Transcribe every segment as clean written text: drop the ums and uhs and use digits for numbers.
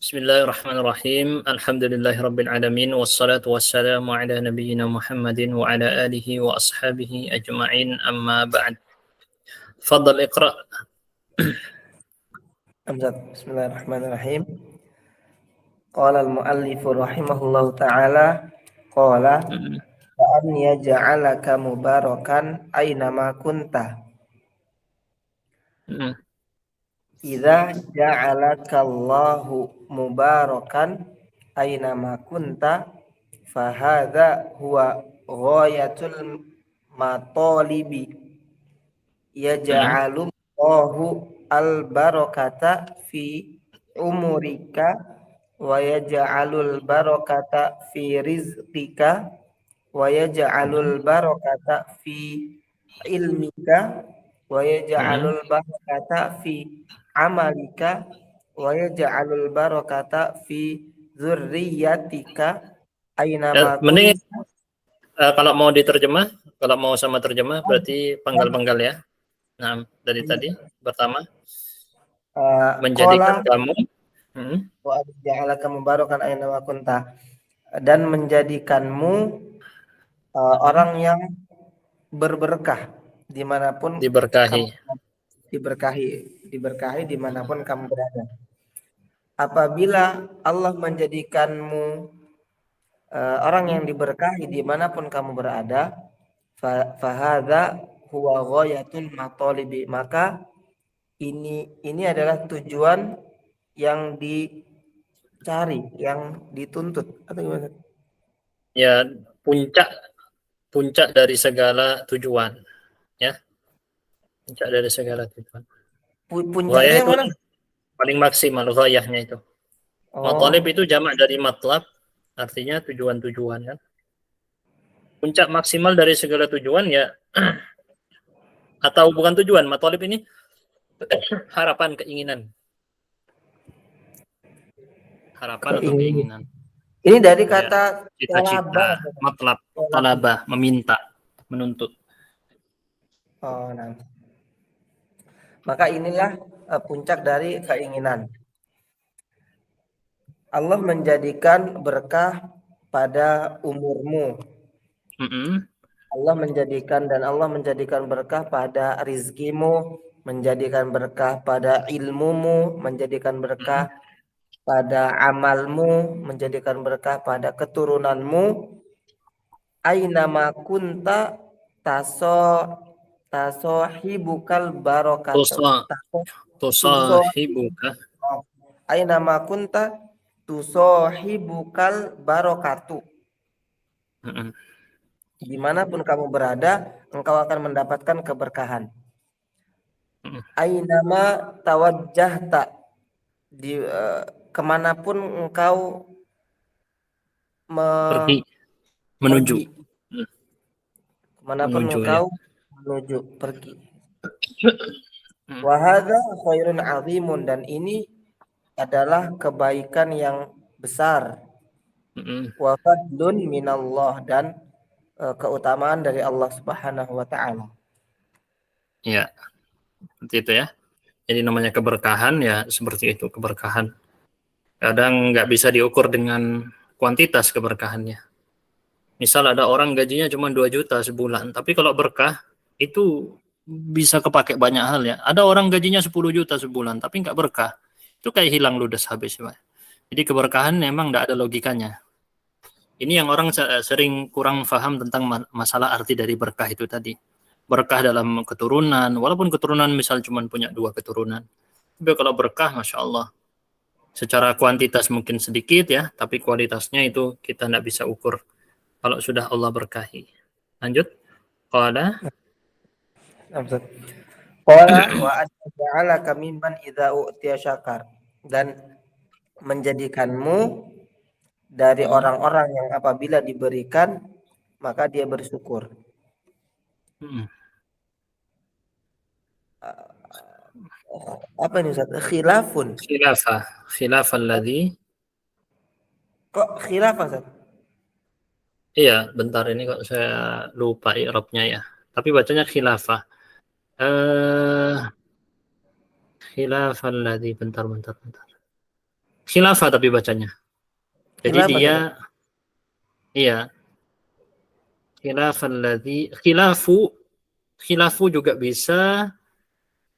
Bismillahirrahmanirrahim. Alhamdulillahirabbil alamin wassalatu wassalamu ala nabiyyina Muhammadin wa ala alihi wa ashabihi ajma'in. Amma ba'd. Fadhal iqra. Bismillahirrahmanirrahim. Qala al-muallif rahimahullahu ta'ala qala wa an yaj'alaka mubarakan aina ma kunta. Idza ja'alaka Allahu mubarakan aina ma kunta fa hadza huwa ghayatul matalibi yaj'alu Allahu al-barakata fi umurika wa yaj'alul barakata fi rizqika wa yaj'alul barakata fi ilmika wa yaj'alul barakata fi amalika wa yaj'alul barakata fi dzurriyyatika aina ma Mending kalau mau diterjemah, kalau mau sama terjemah berarti panggal-panggal ya. Nah, dari tadi pertama menjadikan kamu wa ja'alaka mubarakan aina ma kunta, dan menjadikanmu orang yang berberkah dimanapun diberkahi. Diberkahi dimanapun kamu berada. Apabila Allah menjadikanmu orang yang diberkahi dimanapun kamu berada, fahadha huwa ghayatul matalibi, maka ini adalah tujuan yang dicari, yang dituntut, atau gimana? Ya, puncak dari segala tujuan, ya. Puncak dari segala tujuan. Puncaknya yang mana? Paling maksimal ghayahnya itu. Matalib itu jamak dari matlab, artinya tujuan-tujuan kan. Puncak maksimal dari segala tujuan ya atau bukan tujuan, matalib ini harapan, keinginan. Harapan atau keinginan. Ini dari kata cita-cita, matlab, talabah, meminta, menuntut. Nah. Maka inilah puncak dari keinginan. Allah menjadikan berkah pada umurmu. Allah menjadikan berkah pada rizkimu, menjadikan berkah pada ilmumu, menjadikan berkah pada amalmu, menjadikan berkah pada keturunanmu. Aina ma kunta tasohibukal barakatu. Tusohibuka. Aina ma kunta tusohibukal barakatu. Dimanapun kamu berada, engkau akan mendapatkan keberkahan. Aina ma tawajjahta, kemanapun engkau menuju. Kemanapun engkau menuju, pergi. Wa hadza khairun azimun, dan ini adalah kebaikan yang besar. Wa fadlun minallah, dan keutamaan dari Allah Subhanahu wa taala. Ya. Seperti itu ya. Jadi namanya keberkahan ya seperti itu, keberkahan. Kadang nggak bisa diukur dengan kuantitas keberkahannya. Misal ada orang gajinya cuma 2 juta sebulan, tapi kalau berkah itu bisa kepake banyak hal ya. Ada orang gajinya 10 juta sebulan, tapi nggak berkah. Itu kayak hilang ludes habis. Pak. Jadi keberkahan memang nggak ada logikanya. Ini yang orang sering kurang paham tentang masalah arti dari berkah itu tadi. Berkah dalam keturunan, walaupun keturunan misal cuma punya 2 keturunan. Tapi kalau berkah, Masya Allah. Secara kuantitas mungkin sedikit ya, tapi kualitasnya itu kita nggak bisa ukur. Kalau sudah Allah berkahi. Lanjut. Qala wa aj'alaka mimman idza u'tiya syakar, dan menjadikanmu dari orang-orang yang apabila diberikan maka dia bersyukur. Apa ini Ustaz? Khilafah alladhi. Kok khilafah Ustaz? Iya, bentar ini kok saya lupa i'rabnya ya. Tapi bacanya khilafah. Khilafah alladhi, bentar. khilafah tapi bacanya. Jadi Khilafah dia saja. iya, khilafu juga bisa.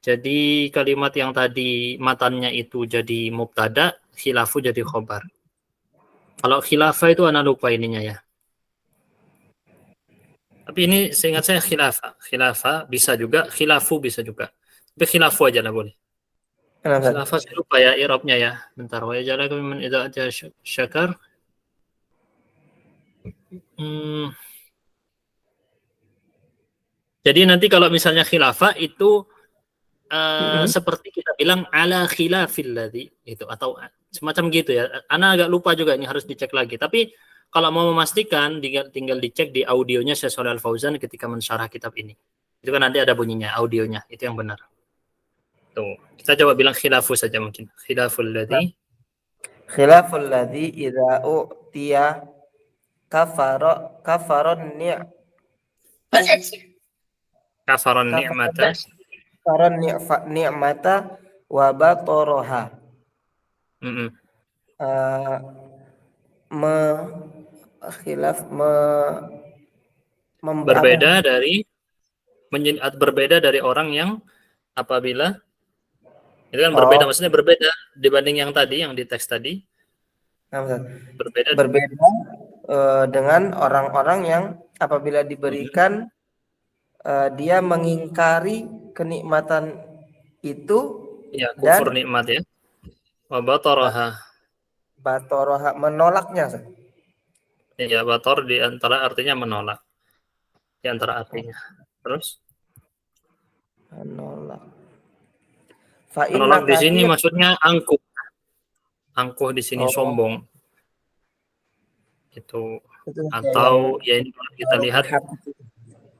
Jadi kalimat yang tadi matannya itu jadi mubtada, khilafu jadi khobar. Kalau khilafah itu anak lupa ininya ya. Tapi ini seingat saya khilafah. Khilafah bisa juga, khilafu bisa juga. Tapi khilafu aja lah boleh. Kenapa Ustaz? Khilafah saya lupa ya i'rabnya ya. Bentar, wa yaj'alakum min idza aja syakar. Hmm, jadi nanti kalau misalnya khilafah itu seperti kita bilang ala khilafil ladzi itu atau semacam gitu ya. Ana agak lupa juga ini harus dicek lagi. Tapi kalau mau memastikan tinggal dicek di audionya Syekh Shalih Al Fauzan ketika mensyarah kitab ini. Itu kan nanti ada bunyinya, audionya. Itu yang benar. Tuh, kita coba bilang khilafu saja mungkin. Khilaful ladzi Khilaful ladzi idza u'tiya kafaron kafaron ni'mata. kafaron ni'mata wa bataraha. Uh, me khilaf berbeda dari orang yang apabila itu kan berbeda, maksudnya berbeda dibanding yang tadi, yang di teks tadi. Berbeda dengan orang-orang yang apabila diberikan dia mengingkari kenikmatan itu ya, kufur nikmat ya. Wa bataraha. Bataraha menolaknya. Ya, bator di antara artinya menolak. Di antara artinya. Terus? Menolak. Menolak di sini maksudnya angkuh. Angkuh di sini sombong. Itu atau ya ini kalau kita lihat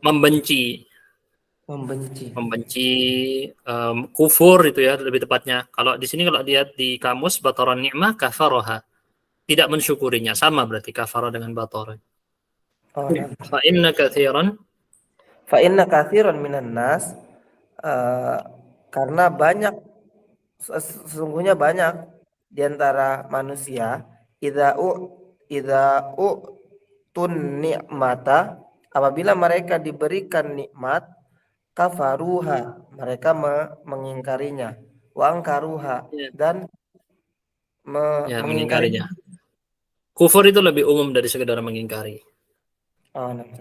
membenci kufur itu ya lebih tepatnya. Kalau di sini kalau lihat di kamus bataran ni'mah kafaroha, tidak mensyukurinya, sama berarti kafara dengan batar. Fa inna katsiran minan nas karena sesungguhnya banyak di antara manusia idza tun nikmata, apabila mereka diberikan nikmat, kafaruha, mereka mengingkarinya, wa angkaruha, dan mengingkarinya. Kufur itu lebih umum dari sekedar mengingkari.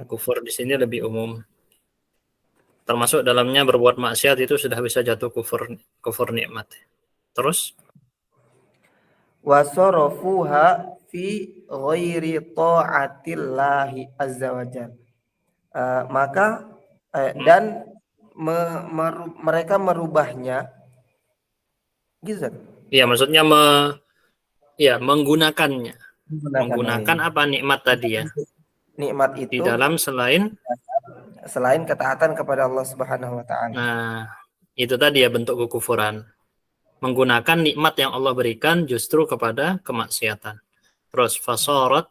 Kufur di sini lebih umum. Termasuk dalamnya berbuat maksiat itu sudah bisa jatuh kufur nikmat. Terus? Wasarafuha fi ghairi ta'atillahi azza wajalla. Maka dan mereka merubahnya gitu. Iya, maksudnya menggunakannya. Menggunakan apa nikmat tadi ya? Nikmat itu di dalam selain ketaatan kepada Allah Subhanahu wa taala. Nah, itu tadi ya bentuk kekufuran. Menggunakan nikmat yang Allah berikan justru kepada kemaksiatan. Terus fasorat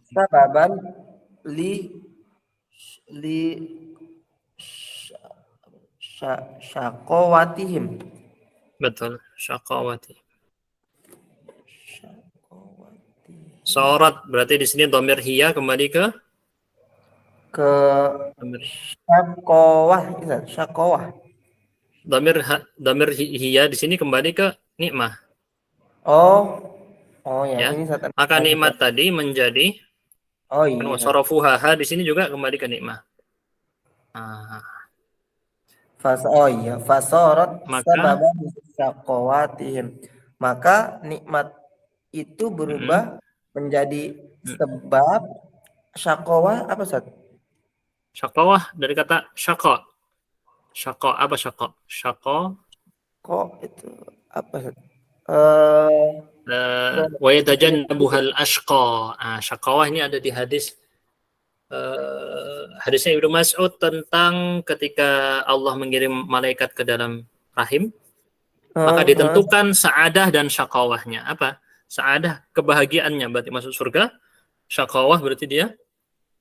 sababan li syaqawatihim. Betul, syaqawati. Sorat berarti di sini dhamir hiya kembali ke syaqawah. Dhamir hiya di sini kembali ke nikmah. Oh ya. Ini maka nikmat tadi menjadi wasarafuha di sini juga kembali ke nikmah. Fasorat sababan syaqawatihim. Maka nikmat itu berubah menjadi sebab syaqawah. Apa Ustaz? Syaqawah dari kata syaqa. Syaqa apa syaqa? Syaqa kok itu apa Ustaz? Wa yatajannabuhal ashqa. Syaqawah ini ada di hadisnya Ibnu Mas'ud tentang ketika Allah mengirim malaikat ke dalam rahim, maka ditentukan sa'adah dan syaqawahnya. Apa? Sa'adah kebahagiaannya berarti masuk surga, syaqawah berarti dia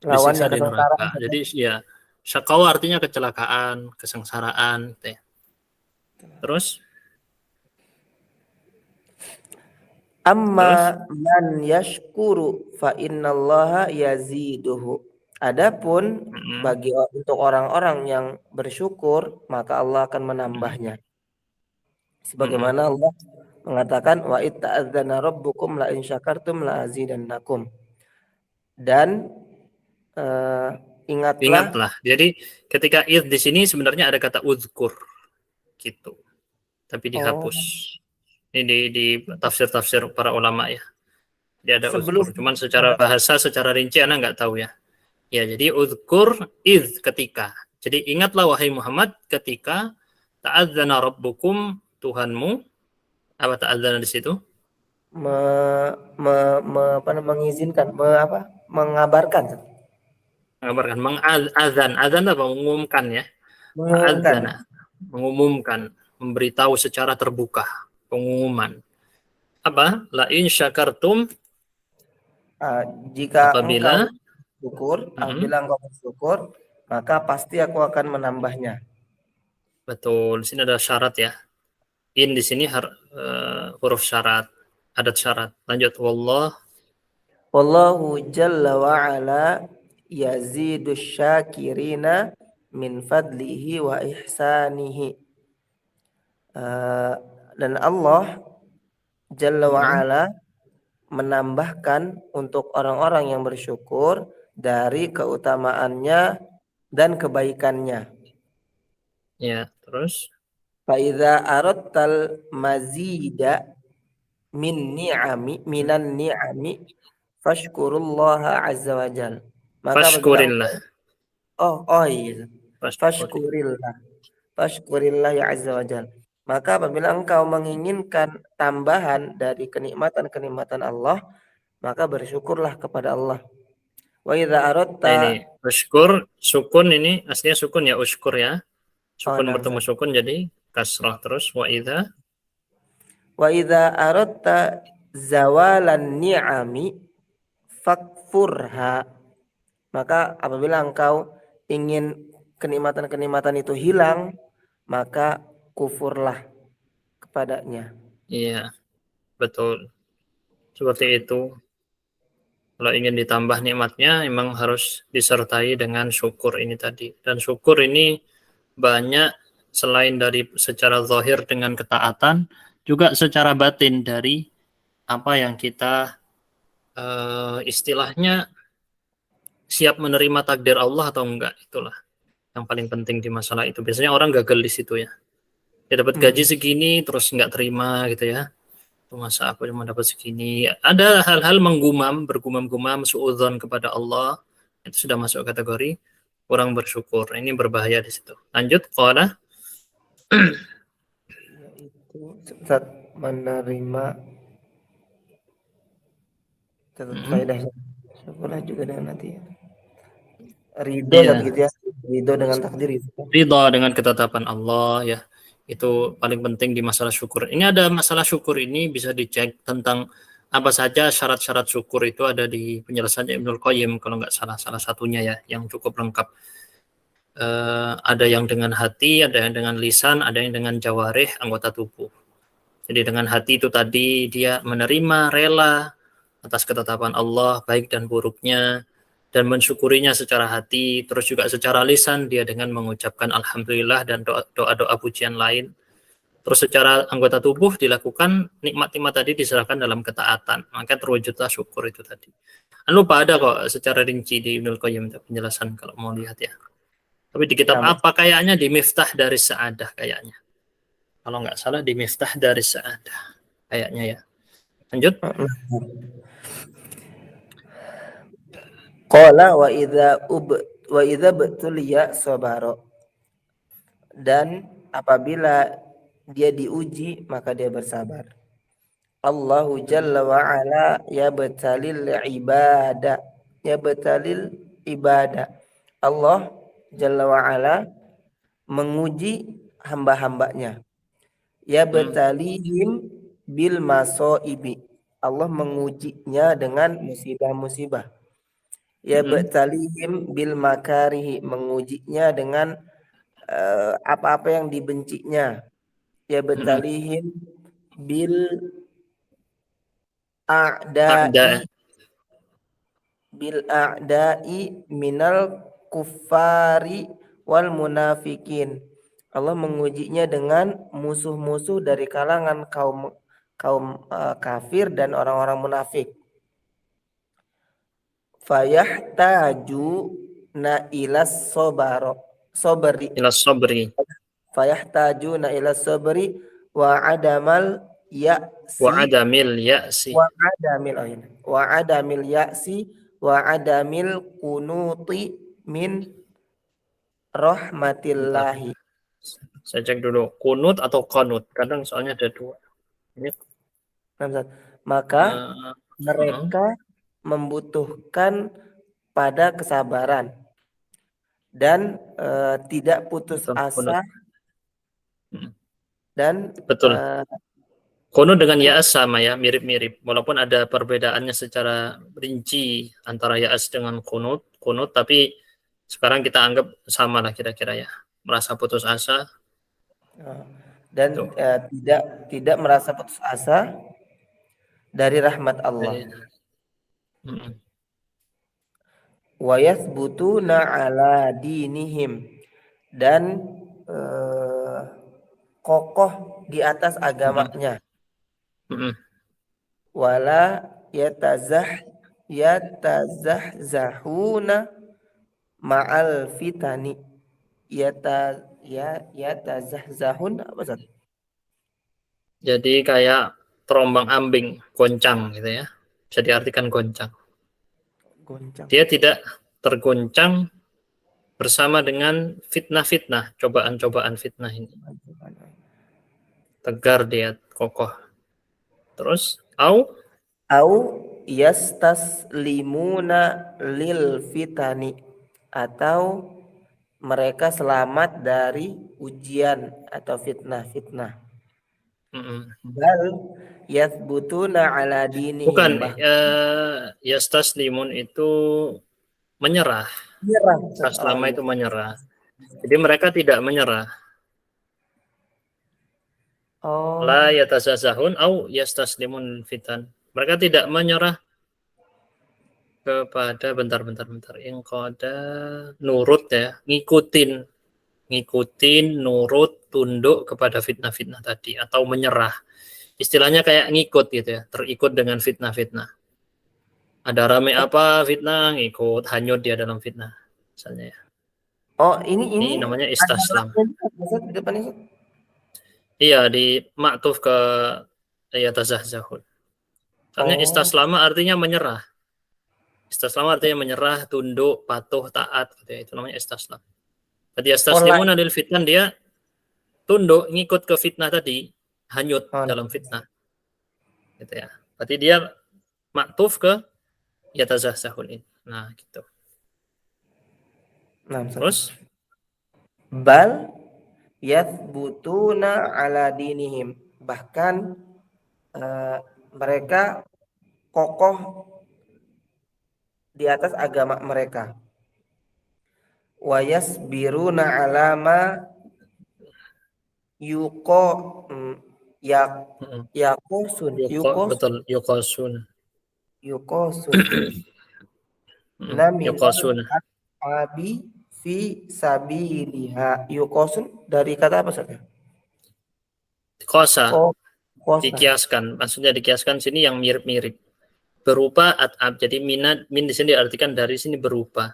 disiksa di neraka. Jadi ya, syaqawah artinya kecelakaan, kesengsaraan gitu ya. Terus Amma man yashkuru fa innallaha yaziduhu. Adapun bagi untuk orang-orang yang bersyukur, maka Allah akan menambahnya. Sebagaimana Allah mengatakan wa itta'adzana rabbukum la in syakartum la azidannakum. Dan ingatlah. Jadi ketika id di sini sebenarnya ada kata uzkur gitu. Tapi dihapus. Ini di tafsir-tafsir para ulama ya. Dia ada uzkur. Cuman secara bahasa, secara rinci Anda nggak tahu ya. Ya, jadi uzkur id ketika. Jadi ingatlah wahai Muhammad ketika ta'adzana rabbukum, Tuhanmu. Apa ta'adzana di situ? Mengizinkan, mengabarkan. Mengabarkan, azan apa mengumumkan ya. Mengumumkan, memberitahu secara terbuka, pengumuman. Apa? La in syakartum, jika apabila engkau bersyukur, maka pasti aku akan menambahnya. Betul, di sini ada syarat ya. In di sini huruf syarat, adat syarat. Lanjut, Wallahu jalla wa ala yazidus syakirina min fadlihi wa ihsanihi. Dan Allah jalla wa ala menambahkan untuk orang-orang yang bersyukur dari keutamaannya dan kebaikannya. Ya, terus. Fa idza aradtal mazida minan ni'ami fashkurullaha azza wa jal. Maka Fashkurillah. Iya. Fashkurillah ya azza wa jal. Maka apabila engkau menginginkan tambahan dari kenikmatan-kenikmatan Allah, maka bersyukurlah kepada Allah. Wa idza aradta, ini usykur, sukun ini aslinya sukun ya, usykur ya. Sukun bertemu sukun jadi kasrah. Terus wa idza aradta zawalan ni'ami fakfurha. Maka apabila engkau ingin kenikmatan-kenikmatan itu hilang, maka kufurlah kepadanya. Iya, betul. Seperti itu. Kalau ingin ditambah nikmatnya, memang harus disertai dengan syukur ini tadi. Dan syukur ini banyak selain dari secara zahir dengan ketaatan, juga secara batin dari apa yang kita istilahnya siap menerima takdir Allah atau enggak. Itulah yang paling penting di masalah itu. Biasanya orang gagal di situ ya. Dia dapat gaji segini, terus nggak terima gitu ya. Masa aku cuma dapat segini. Ada hal-hal bergumam-gumam suudzon kepada Allah, itu sudah masuk kategori kurang bersyukur. Ini berbahaya di situ. Lanjut, qala Yaitu saat menerima faedahnya. Syukurlah juga dengan hati. Ridho gitu ya. Ridho dengan takdir itu. Ridho dengan ketetapan Allah ya. Itu paling penting di masalah syukur. Ini ada masalah syukur ini bisa dicek tentang apa saja syarat-syarat syukur itu ada di penjelasannya Ibnul Qayyim kalau nggak salah satunya ya yang cukup lengkap. Ada yang dengan hati, ada yang dengan lisan, ada yang dengan jawarih anggota tubuh. Jadi dengan hati itu tadi dia menerima rela atas ketetapan Allah baik dan buruknya dan mensyukurinya secara hati, terus juga secara lisan dia dengan mengucapkan alhamdulillah dan doa-doa pujian lain. Terus secara anggota tubuh dilakukan nikmat-nikmat tadi diserahkan dalam ketaatan, maka terwujudlah syukur itu tadi. Lupa ada kok secara rinci di Ibnul Qayyim penjelasan kalau mau lihat ya. Tapi di kitab apa kayaknya di Miftah dari Sa'adah kayaknya. Kalau nggak salah di Miftah dari Sa'adah kayaknya ya. Lanjut. Qala wa idza btuliya sabara. Dan apabila dia diuji maka dia bersabar. Allahu jalla wa ala yabtalil ibadah. Allah jalla wa ala menguji hamba-hambanya. Yabtalihim bil masoibi. Allah mengujinya dengan musibah-musibah. Yabtalihim bil makarihi, mengujinya dengan apa-apa yang dibencinya. Yabtalihim bil a'da'i bil a'da'i minal kuffari wal munafikin. Allah mengujinya dengan musuh-musuh dari kalangan kaum kafir dan orang-orang munafik. Fayahtaju na ilas sobri Ilas sabri fayahtaju na ilas sobri wa adamal wa ya'si adamil ya'si. wa adamil ya'si wa adamil kunuti min Bentar. rahmatillahi. Saya cek dulu. Kunut atau konut? Kadang soalnya ada dua. Ini, Maka uh, mereka membutuhkan pada kesabaran dan tidak putus betul, kunut. asa dan Betul. Kunut dengan ya'as sama ya, mirip-mirip. Walaupun ada perbedaannya secara rinci antara ya'as dengan kunut, tapi sekarang kita anggap sama lah kira-kira ya. Merasa putus asa dan tidak merasa putus asa dari rahmat Allah. Wa yathbutuna ala dinihim, dan kokoh di atas agamanya. Wala yatazahzahuna ma'al fitani. Yatazahzahun apa tadi? Jadi kayak terombang ambing, goncang gitu ya. Bisa diartikan goncang. Dia tidak tergoncang bersama dengan fitnah-fitnah, cobaan-cobaan fitnah ini. Tegar dia, kokoh. Terus, au yastaslimuna lil fitani, atau mereka selamat dari ujian atau fitnah-fitnah. Bal yathbutuna ala dinihim. Bukan, yastaslimun itu menyerah. Taslama itu menyerah. Jadi mereka tidak menyerah. La yatazazahun au yastaslimun fitan. Mereka tidak menyerah kepada bentar. Yang koda nurut ya, ngikutin, nurut, tunduk kepada fitnah-fitnah tadi atau menyerah. Istilahnya kayak ngikut gitu ya, terikut dengan fitnah-fitnah. Ada rame apa fitnah, ngikut, hanyut dia dalam fitnah misalnya ya. Ini namanya istaslam. Iya, di maktuf ke yatazahzahun. Soalnya istaslama artinya menyerah. Istaslama artinya menyerah, tunduk, patuh, taat gitu ya. Itu namanya istaslam. Tadi istaslimun adil fitnah, dia tunduk, ngikut ke fitnah tadi, hanyut dalam fitnah. Gitu ya. Berarti dia maktuf ke yatazahzahun ini. Nah, gitu. Terus bal yathbutuna ala dinihim, bahkan mereka kokoh di atas agama mereka. Wa yasbiruna ala ma yaqusun. Betul, yuqasun. Yuqasun. Abi fi sabiliha. Yuqasun dari kata apa saja? Kosa. Dikiaskan. Maksudnya dikiaskan sini yang mirip-mirip. Berupa at'ab. Jadi min di sini diartikan dari sini berupa.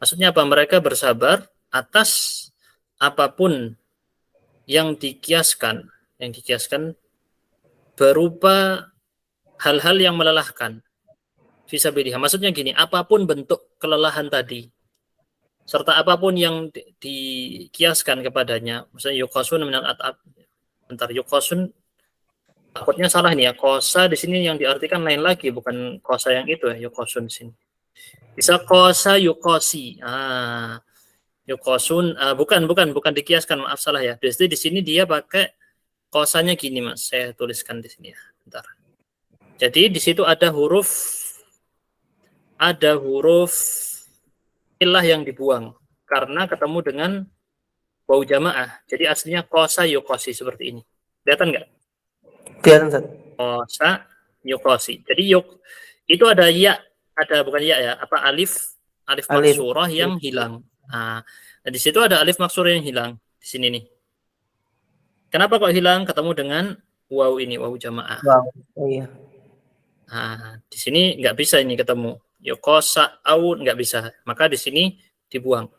Maksudnya apa? Mereka bersabar atas apapun yang dikiaskan berupa hal-hal yang melelahkan. Fisabilillah. Maksudnya gini, apapun bentuk kelelahan tadi, serta apapun yang dikiaskan kepadanya, misalnya yuqasun minal at'ab. Bentar, yuqasun takutnya salah nih ya. Kosa di sini yang diartikan lain lagi, bukan kosa yang itu ya, yuqasun di sini. Bisa kosa yuqasi. Yuqasun bukan dikiaskan, maaf salah ya. Jadi di sini dia pakai kosanya gini, Mas. Saya tuliskan di sini ya. Bentar. Jadi di situ ada huruf ilah yang dibuang karena ketemu dengan wau jamaah. Jadi aslinya kosa yukosi seperti ini. Kelihatan nggak? Kelihatan. Kosa yuqasi. Jadi itu ada ya, ada bukan ya ya, apa alif maksurah yang hilang. Nah, di situ ada alif maksurah yang hilang di sini nih. Kenapa kok hilang? Ketemu dengan waw ini, waw jamaah. Wow. Oh iya. Nah, di sini nggak bisa ini ketemu. Yuqasa au nggak bisa. Maka di sini dibuang.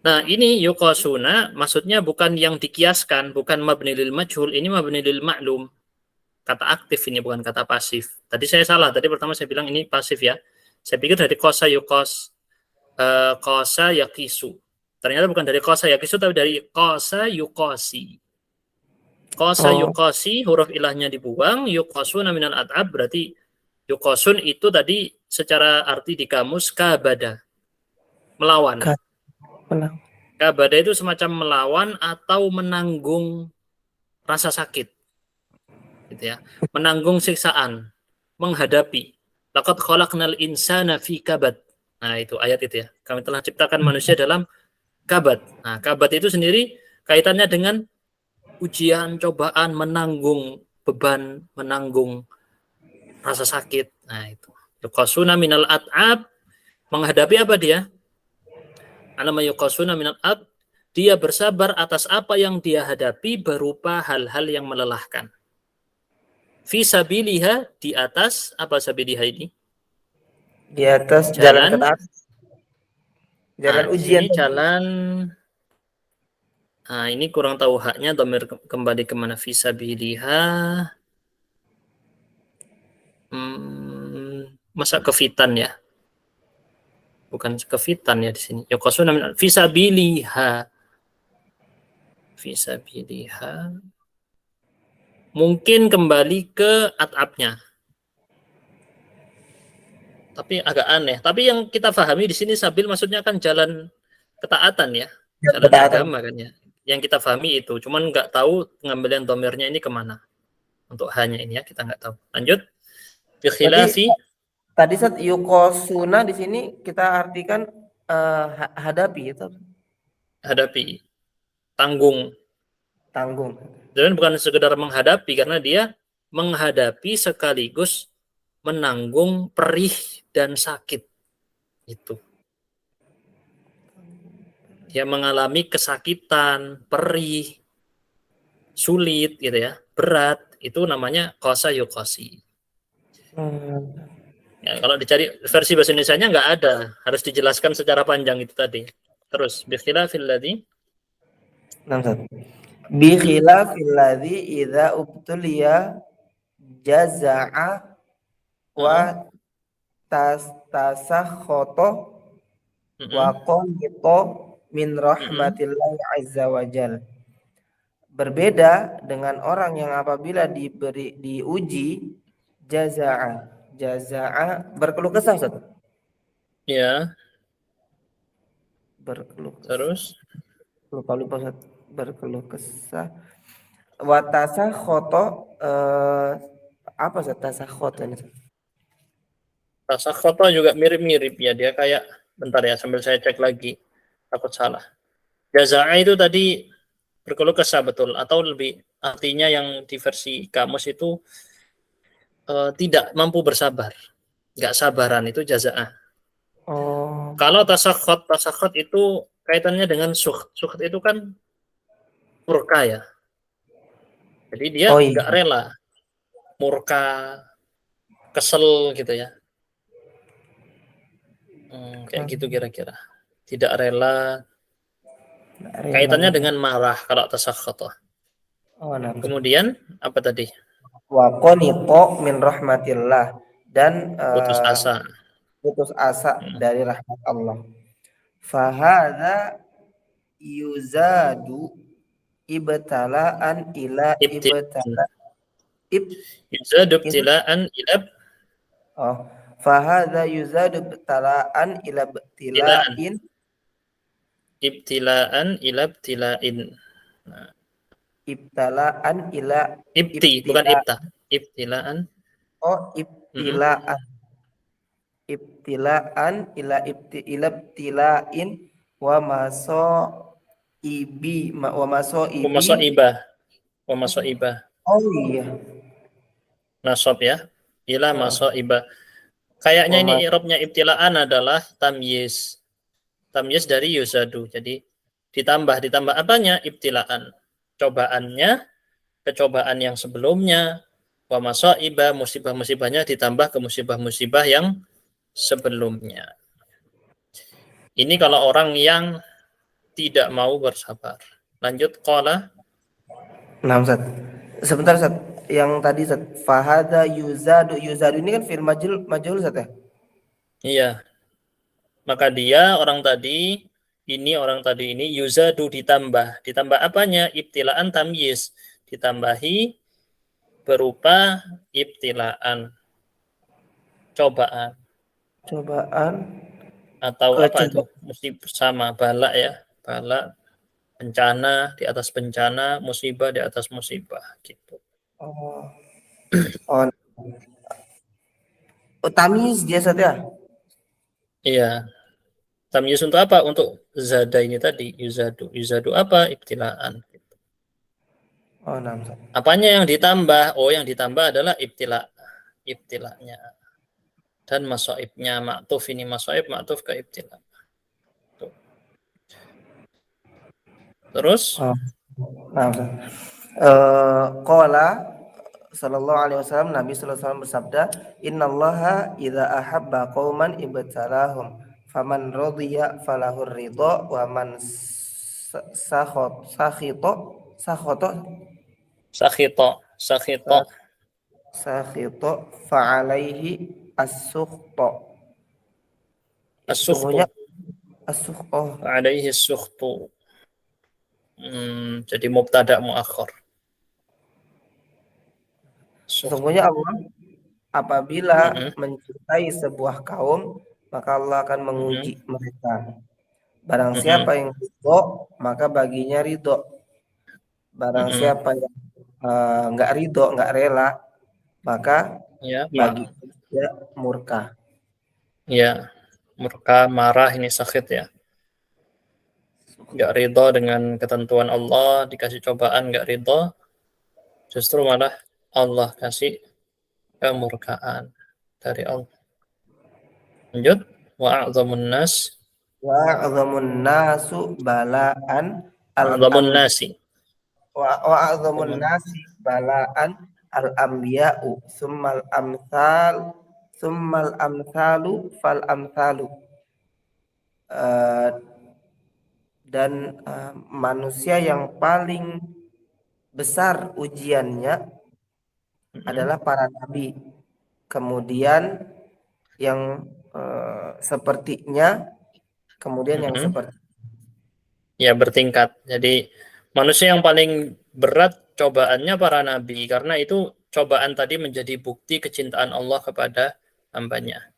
Nah, ini yuqasuna maksudnya bukan yang dikiaskan, bukan mabni lil majhul, ini mabni lil ma'lum. Kata aktif ini bukan kata pasif. Tadi saya salah. Tadi pertama saya bilang ini pasif ya. Saya pikir dari kosa yukos, kosa yakisu. Ternyata bukan dari kosa yakisu, tapi dari kosa yukosi. Kosa yukosi, huruf ilahnya dibuang. Yukosun minal at'ab, berarti yukosun itu tadi secara arti di kamus kabada. Melawan. Kabada itu semacam melawan atau menanggung rasa sakit. Gitu ya. Menanggung siksaan, menghadapi. Laqad khalaqnal insana fi kabad. Nah, itu ayat itu ya. Kami telah ciptakan manusia dalam kabad. Nah, kabad itu sendiri kaitannya dengan ujian, cobaan, menanggung beban, menanggung rasa sakit. Nah, itu. Yuqasuna minal at'ab, menghadapi apa dia? Alama yuqasuna minal at'ab, dia bersabar atas apa yang dia hadapi berupa hal-hal yang melelahkan. Fi sabiliha, di atas apa sabiliha ini? Di atas jalan ketaatan. Jalan ujian. Ini jalan. Nah, ini kurang tahu haknya. Dhamir kembali kemana? Fi sabiliha. Masa kefitan ya? Bukan kefitan ya di sini. Yuqasuna min fi sabiliha. Fi sabiliha. Mungkin kembali ke at'abnya. Tapi agak aneh. Tapi yang kita pahami di sini sabil maksudnya kan jalan ketaatan ya. Jalan agama kan ya. Yang kita pahami itu. Cuman nggak tahu pengambilan domirnya ini kemana. Untuk hanya ini ya, kita nggak tahu. Lanjut. Bikhilafi. Tadi saat yuqasuna di sini kita artikan hadapi itu. Hadapi. Tanggung. Dan bukan sekedar menghadapi, karena dia menghadapi sekaligus menanggung perih dan sakit. Itu. Dia mengalami kesakitan, perih, sulit gitu ya, berat, itu namanya kosa yukosi. Ya, kalau dicari versi bahasa Indonesianya nggak ada, harus dijelaskan secara panjang itu tadi. Terus bikhilafil ladzi bikhilafil ladzi idza ubtuliya jaza'a wa tasakhata wa qanita min rahmatillahi azza wajal. Berbeda dengan orang yang apabila diuji jaza'a berkeluh kesah, Ustaz. Ya. Berkeluh kesah. Terus lupa Ustaz. Berkeluh kesah. Wa tasakhata apa Ustaz tasakhata ini? tasakhata juga mirip-mirip ya, dia kayak bentar ya sambil saya cek lagi. Takut salah. Jaza'a itu tadi berkeluh kesah betul, atau lebih artinya yang di versi kamus itu tidak mampu bersabar, nggak sabaran, itu jaza'a. Kalau tasakhut itu kaitannya dengan sukht itu kan murka ya, jadi dia nggak rela, murka, kesel gitu ya, kayak gitu kira-kira, tidak rela. Kaitannya dengan marah kalau tasakhut. Kemudian apa tadi? Wa qanita min rahmatillah, dan putus asa dari rahmat Allah. Fahadza yuzadu ibtala'an ila ibtala. Yuzadu ibtila'an ila. Fahadza yuzadu ibtala'an ila ibtila'in. Ibtila'an ila ibtila'in. Ibtala'an ila bukan ibta. Ibtila'an. Ibtila'an. Ibtila'an ila ibtila'in wa maso'ibi. Wa maso'ibah. Oh iya. nasab ya. Ila masaiba. Kayaknya ini i'rabnya ibtila'an adalah tamyiz. Tamyiz dari yuzadu. Jadi ditambah apanya? Ibtila'an. Cobaannya, kecobaan yang sebelumnya, wa masaiba, musibah-musibahnya ditambah ke musibah-musibah yang sebelumnya. Ini kalau orang yang tidak mau bersabar. Lanjut qala. Nah, Ustaz. Sebentar, Ustaz. Yang tadi, Ustaz. Fahada yuzadu. Yuzadu ini kan fi'il majhul, Ustaz ya? Iya. Maka dia orang tadi ini yuzadu ditambah. Ditambah apanya? Ibtilaan tamyiz. Ditambahi berupa ibtilaan. Cobaan. Atau apa itu? Mesti bersama bala ya. Bala, bencana di atas bencana, musibah di atas musibah gitu. Oh, tamyiz dia saja. Iya. Tamyiz untuk apa? Untuk zada ini tadi, yuzadu. Yuzadu apa? Ibtilaan. Oh, nah. Apanya yang ditambah? Oh, yang ditambah adalah ibtilanya. Dan masoibnya maktuf ini masoib maktuf ke ibtila. Terus? Nah, qala sallallahu alaihi wasallam, Nabi sallallahu alaihi wasallam bersabda, innallaha idza ahabba qauman ibtalahum faman radiya falahur ridha wa man sakhita fa'alaihi as-sukhta. Sesungguhnya as-sukhta fa'alaihi as-sukhtu. Jadi mubtada muakhir. Sesungguhnya Allah apabila mencintai sebuah kaum, maka Allah akan menguji mereka. Barang siapa yang ridho, maka baginya ridho. Barang siapa yang enggak ridho, enggak rela, maka bagi dia murka. Ya, murka, marah, ini sakit ya. Enggak ridho dengan ketentuan Allah, dikasih cobaan enggak ridho, justru malah Allah kasih kemurkaan dari Allah. Lanjut, wa'adzamun nas. Wa'adzamun nasu bala'an nasi. Wa'adzamun nasi bala'an al-anbiya'u summal amsalu fal amsalu. Dan manusia yang paling besar ujiannya adalah para nabi. Kemudian yang sepertinya, kemudian yang seperti. Ya, bertingkat. Jadi manusia yang paling berat cobaannya para nabi, karena itu cobaan tadi menjadi bukti kecintaan Allah kepada hambanya.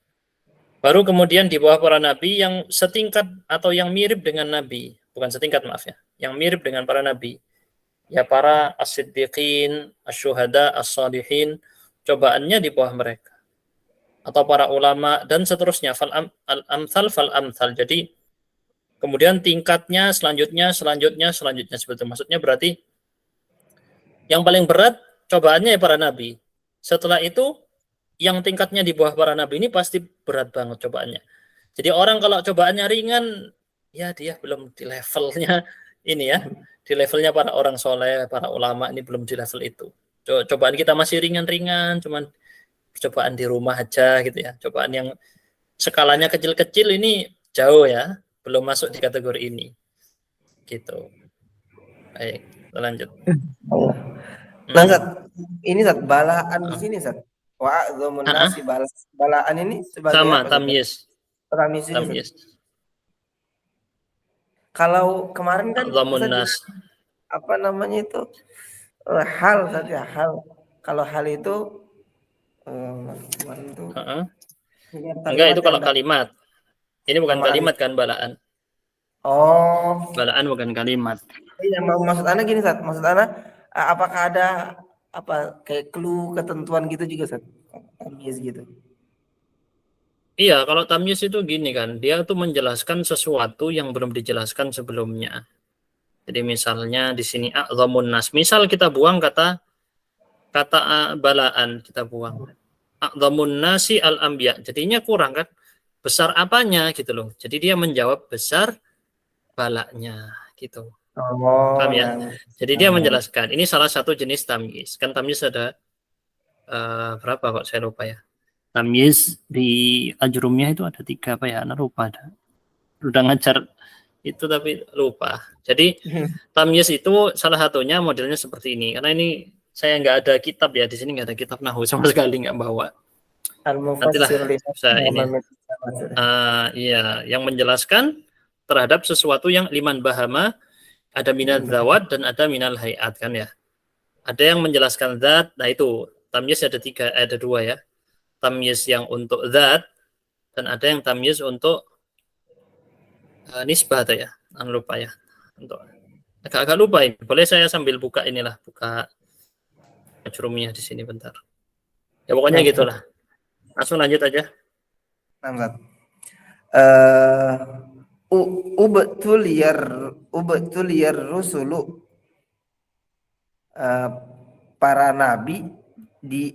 Baru kemudian di bawah para nabi yang setingkat atau yang mirip dengan nabi, bukan setingkat maaf ya, yang mirip dengan para nabi, ya para as-siddiqin, asy-syuhada, as-salihin, cobaannya di bawah mereka. Atau para ulama dan seterusnya, fal-amthal fal-amthal. Jadi kemudian tingkatnya selanjutnya sebetulnya maksudnya berarti yang paling berat cobaannya ya para nabi. Setelah itu yang tingkatnya di bawah para nabi ini pasti berat banget cobaannya. Jadi orang kalau cobaannya ringan, ya dia belum di levelnya ini ya, di levelnya para orang soleh, para ulama, ini belum di level itu. Cobaan kita masih ringan-ringan, cuman cobaan di rumah aja gitu ya. Cobaan yang skalanya kecil-kecil ini jauh ya, belum masuk di kategori ini. Gitu. Baik, lanjut. Nah, ini balaan di sini, wa'adzamun nasi balaan ini sebagai sama apa? Tamyiz. Kalau kemarin kan apa namanya itu hal saja, hal. Kalau hal itu enggak, itu kalau kalimat. Ini bukan kalimat kan, balaan. Oh, balaan bukan kalimat. Iya, maksud Anda gini, Sat. Maksud Anda apakah ada apa kayak clue ketentuan gitu juga, Sat? Tamyiz gitu. Iya, kalau tamyiz itu gini kan, dia tuh menjelaskan sesuatu yang belum dijelaskan sebelumnya. Jadi misalnya di sini a'dhamun nas. Misal kita buang kata kata balaan kita buang. A'dhamun nasi al-anbiya. Jadinya kurang kan? Besar apanya gitu loh. Jadi dia menjawab besar balanya gitu. Oh, Paham ya? nah. Jadi dia menjelaskan. Ini salah satu jenis tamyiz. Kan tamyiz ada berapa kok saya lupa ya. Tamyiz di ajrumnya itu ada 3 apa ya? Anak lupa ada. Udah ngajar itu tapi lupa. Jadi tamyiz itu salah satunya modelnya seperti ini. Karena ini saya nggak ada kitab ya, di sini nggak ada kitab nahwu sama sekali, nggak bawa. Nantilah Al-mufassir saya ini. Iya, yang menjelaskan terhadap sesuatu yang liman bahama, ada minal zawat dan ada minal hayat kan ya. Ada yang menjelaskan zat, nah itu tamyiz ada 2 ya. Tamyiz yang untuk zat dan ada yang tamyiz untuk nisbah atau ya, lupa ya. Untuk agak lupa ini. Boleh saya sambil buka inilah, buka majrumiyah di sini bentar. Ya pokoknya gitulah. Langsung lanjut aja. Ubtuliyar rusulu, para nabi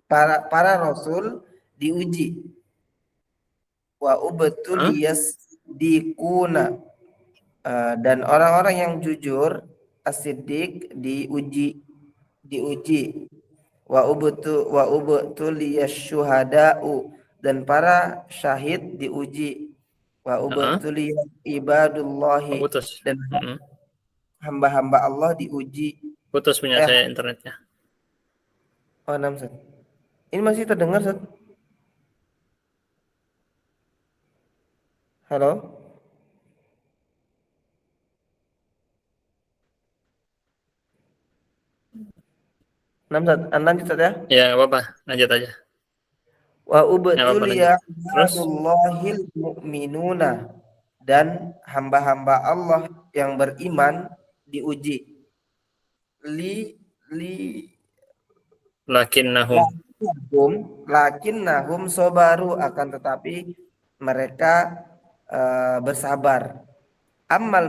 para rasul diuji. Wa ubtuliyas dikuna, dan orang-orang yang jujur as-siddiq diuji. Wa ubtuliyas syuhada'u, dan para syahid diuji. Wa ubtuliyas ibadullahi, dan hamba-hamba Allah diuji. Putus punya saya internetnya. Oh, 6 Set. Ini masih terdengar, Set? Halo? Lanjut ya. Ya, apa-apa. Lanjut aja. Wa ubtuliya ibadullahil mu'minuna, dan hamba-hamba Allah yang beriman diuji. Lakinnahum sobaru, akan tetapi mereka bersabar. Ammal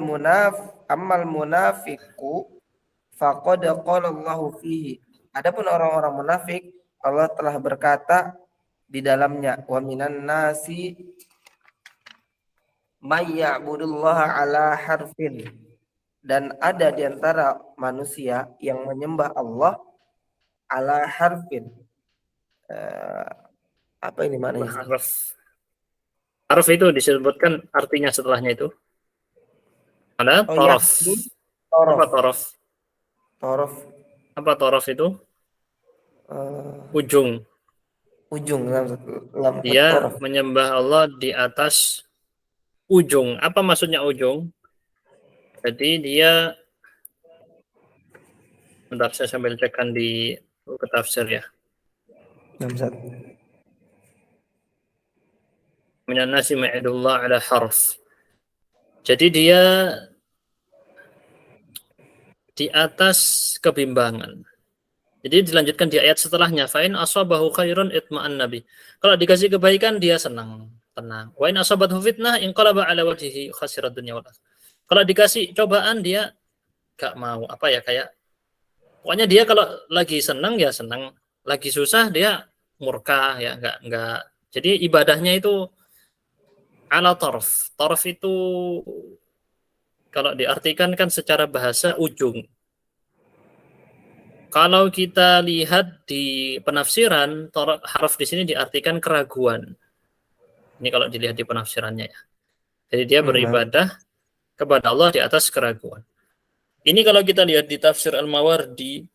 munafiqu faqad qala Allahu fihi. Adapun orang-orang munafik, Allah telah berkata di dalamnya, wa minan nasi may ya'budullaha ala harfin, dan ada di antara manusia yang menyembah Allah ala harfin. Apa ini maknanya? Harf itu disebutkan artinya setelahnya itu. Ada torof. Apa torof? Apa torof itu? Ujung. Dia menyembah Allah di atas ujung. Apa maksudnya ujung? Jadi dia, bentar saya sambil cekkan di buku tafsir ya. Minan nasi ma'idullah ala harf. Jadi dia di atas kebimbangan. Jadi dilanjutkan di ayat setelahnya, fa'in asabahu khairun itma'an nabi. Kalau dikasih kebaikan dia senang, tenang. Wa in asabathu fitnah inqalaba ala wajhihi khasirat dunya wal akhirah. Kalau dikasih cobaan dia gak mau, apa ya, kayak pokoknya dia kalau lagi senang ya senang, lagi susah dia murka ya, enggak. Jadi ibadahnya itu ala tarf. Tarf itu kalau diartikan kan secara bahasa ujung. Kalau kita lihat di penafsiran, harf di sini diartikan keraguan. Ini kalau dilihat di penafsirannya ya. Jadi dia beribadah kepada Allah di atas keraguan. Ini kalau kita lihat di tafsir Al-Mawardi,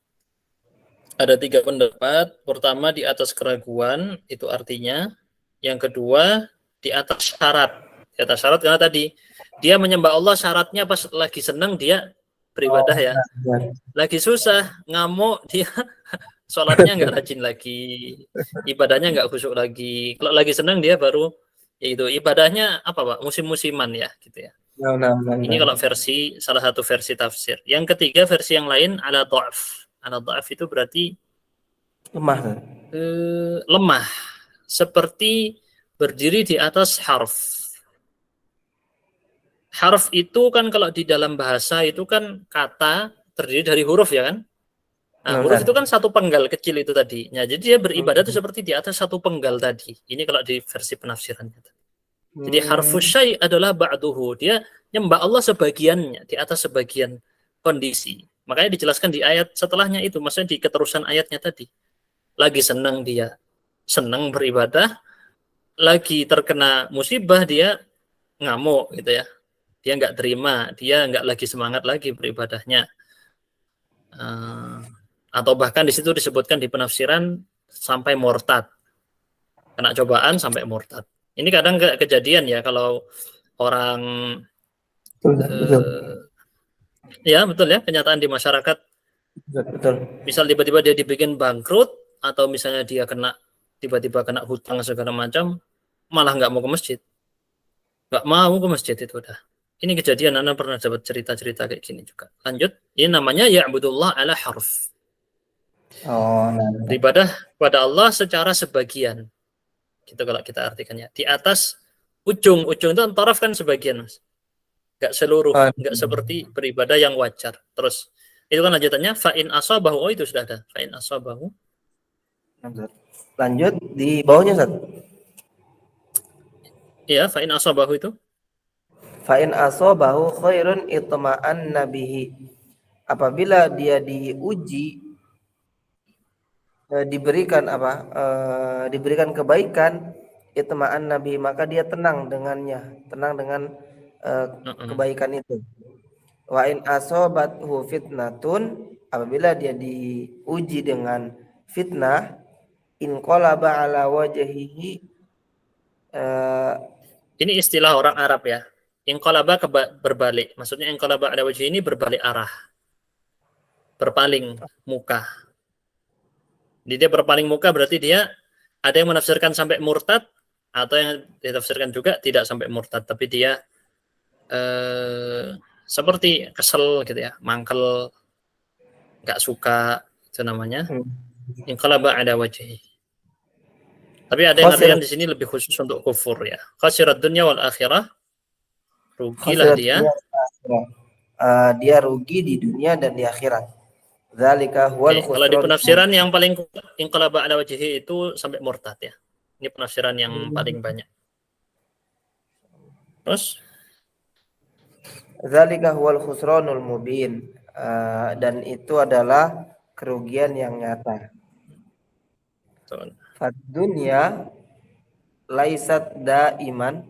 ada 3 pendapat. Pertama, di atas keraguan, itu artinya. Yang kedua, di atas syarat. Di atas syarat karena tadi dia menyembah Allah, syaratnya pas lagi senang dia beribadah ya. Lagi susah, ngamuk dia sholatnya nggak rajin lagi, ibadahnya nggak khusyuk lagi. Kalau lagi senang dia baru yaitu ibadahnya apa Pak? Musim-musiman ya gitu ya. Ini kalau versi, salah satu versi tafsir. Yang ketiga versi yang lain ala dha'af. Ala dha'af itu berarti lemah. Lemah, seperti berdiri di atas harf. Harf itu kan kalau di dalam bahasa itu kan kata terdiri dari huruf ya kan? Nah, huruf itu kan satu penggal kecil itu tadi. Nah, jadi dia beribadah itu seperti di atas satu penggal tadi. Ini kalau di versi penafsirannya. Jadi harfu syai adalah ba'duhu. Dia nyembah Allah sebagiannya, di atas sebagian kondisi. Makanya dijelaskan di ayat setelahnya itu, maksudnya di keterusan ayatnya tadi. Lagi senang dia, senang beribadah. Lagi terkena musibah dia ngamuk gitu ya. Dia nggak terima, dia nggak lagi semangat lagi beribadahnya. Atau bahkan di situ disebutkan di penafsiran sampai murtad, kena cobaan sampai murtad. Ini kadang kejadian ya kalau orang ya betul ya, kenyataan di masyarakat. Betul. Misal tiba-tiba dia dibikin bangkrut atau misalnya dia tiba-tiba kena hutang segala macam, malah nggak mau ke masjid, nggak mau ke masjid itu udah. Ini kejadian, Anda pernah dapat cerita-cerita kayak gini juga. Lanjut, ini namanya ya'budullah ala harf. Beribadah kepada Allah secara sebagian. Gitu kalau kita artikannya. Di atas ujung itu taraf kan sebagian, Mas. Enggak seluruh, enggak seperti beribadah yang wajar. Terus itu kan lanjutannya fa'in asabahu, itu sudah ada. Fa'in asabahu. Lanjut di bawahnya, Ustaz. Iya, fa'in asabahu itu. Fa'in asabahu khairun itma'an nabihi. Apabila dia diuji, diberikan diberikan kebaikan, itma'an nabi, maka dia tenang dengannya, tenang dengan kebaikan itu. Wa in asobathu fitnatun, apabila dia diuji dengan fitnah, in qalaba ala wajhihi, ini istilah orang Arab ya. Inqalaba berbalik. Maksudnya inqalaba ala wajhi ini berbalik arah. Berpaling muka. Jadi dia berpaling muka berarti dia ada yang menafsirkan sampai murtad, atau yang ditafsirkan juga tidak sampai murtad, tapi dia seperti kesel gitu ya, mangkel, nggak suka, itu namanya inqalaba ala wajhi. Tapi ada yang artikan di sini lebih khusus untuk kufur ya. Khasirat dunya wal akhirah, rugilah dia. Dia rugi di dunia dan di akhirat. Zalika huwal khusran. Kalau di penafsiran yang paling inqalaba ala wajhi itu sampai murtad ya. Ini penafsiran yang paling banyak. Terus zalika huwal khusranul mubin, dan itu adalah kerugian yang nyata. Fad dunya laisat daiman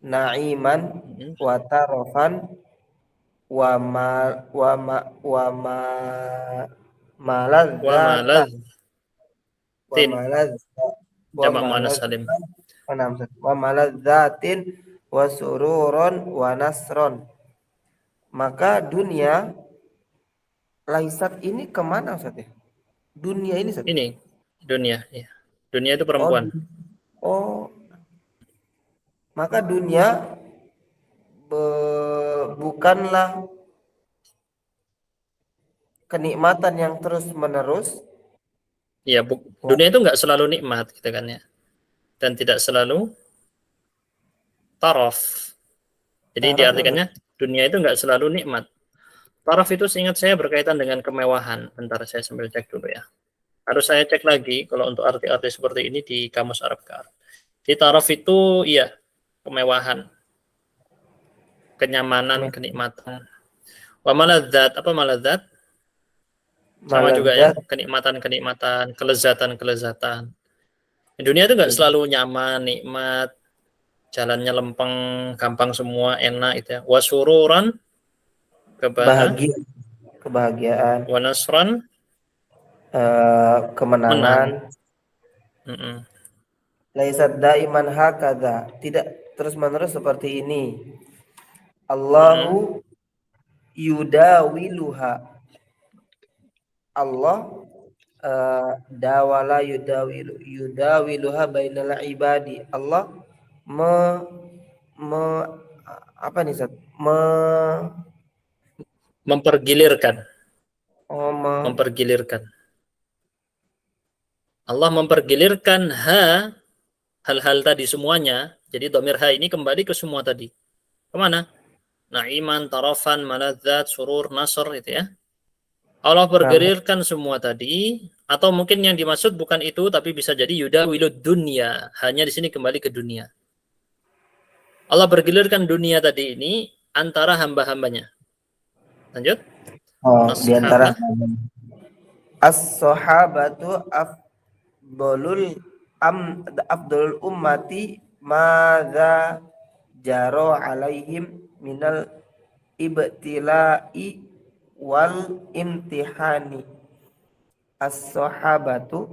na'iman wa tarafan wa maladzatin wa sururon wa nasron. Maka dunia laisat ini kemana, Ustaz ya? Dunia ini, Ustaz? Ini dunia ya. Dunia itu perempuan. Maka dunia bukanlah kenikmatan yang terus menerus. Iya, dunia itu nggak selalu nikmat gitu kan ya. Dan tidak selalu taraf. Jadi diartikannya dunia itu nggak selalu nikmat. Taraf itu seingat saya berkaitan dengan kemewahan. Bentar saya sambil cek dulu ya. Harus saya cek lagi kalau untuk arti-arti seperti ini di Kamus Arab Kar. Di taraf itu iya, kemewahan, kenyamanan, kenikmatan. Wa maladzat, apa maladzat? Sama juga ya, kenikmatan-kenikmatan, kelezatan-kelezatan. Dunia itu nggak selalu nyaman, nikmat, jalannya lempeng, gampang semua, enak itu ya. Wasururan, kebahagiaan. Wanasran, kemenangan. Laisat daiman hakadha, tidak terus-menerus seperti ini. Allahu yudawiluha. Allah dawala yudawiluha bainal ibadi. Allah apa nih, Ustaz? Mempergilirkan. Mempergilirkan. Allah mempergilirkan hal-hal tadi semuanya. Jadi dhamir ha ini kembali ke semua tadi. Kemana? Na'iman, tarafan, maladzat, surur, nasr, itu ya. Allah bergilirkan semua tadi, atau mungkin yang dimaksud bukan itu, tapi bisa jadi yudawilud dunya. Hanya di sini kembali ke dunia. Allah bergilirkan dunia tadi ini antara hamba-hambanya. Lanjut. Di antara as-sahabatu afdalul ummati madza jaro alaihim minal ibtila'i wal imtihani. As-sahabatu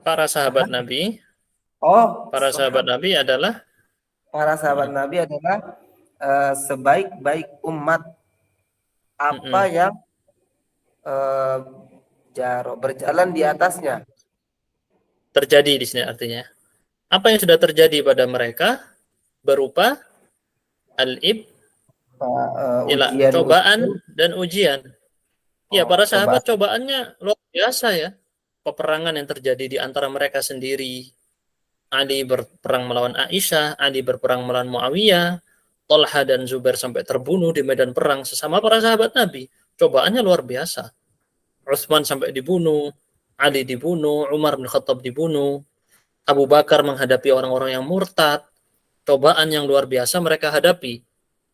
para sahabat Nabi. Para sahabat Nabi adalah sebaik-baik umat. Apa yang berjalan di atasnya. Terjadi di sini artinya. Apa yang sudah terjadi pada mereka berupa cobaan dan ujian. Ya, para sahabat cobaannya luar biasa ya. Peperangan yang terjadi di antara mereka sendiri. Ali berperang melawan Aisyah, Ali berperang melawan Muawiyah, Tolha dan Zubair sampai terbunuh di medan perang sesama para sahabat Nabi. Cobaannya luar biasa. Utsman sampai dibunuh, Ali dibunuh, Umar bin Khattab dibunuh, Abu Bakar menghadapi orang-orang yang murtad. Cobaan yang luar biasa mereka hadapi.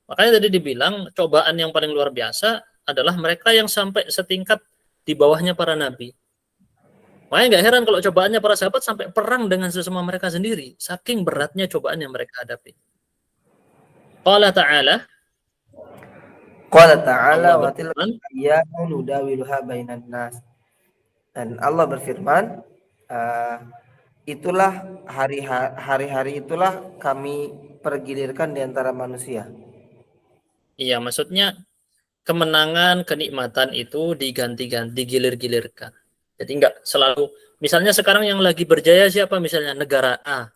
Makanya tadi dibilang cobaan yang paling luar biasa adalah mereka yang sampai setingkat di bawahnya para nabi. Makanya nggak heran kalau cobaannya para sahabat sampai perang dengan sesama mereka sendiri. Saking beratnya cobaan yang mereka hadapi. Qala ta'ala wa tilka ayyamun nudawiluha bainan nas. Dan Allah berfirman, itulah hari-hari itulah kami pergilirkan di antara manusia. Iya, maksudnya kemenangan, kenikmatan itu diganti-ganti, digilir-gilirkan. Jadi enggak selalu, misalnya sekarang yang lagi berjaya siapa? Misalnya negara A.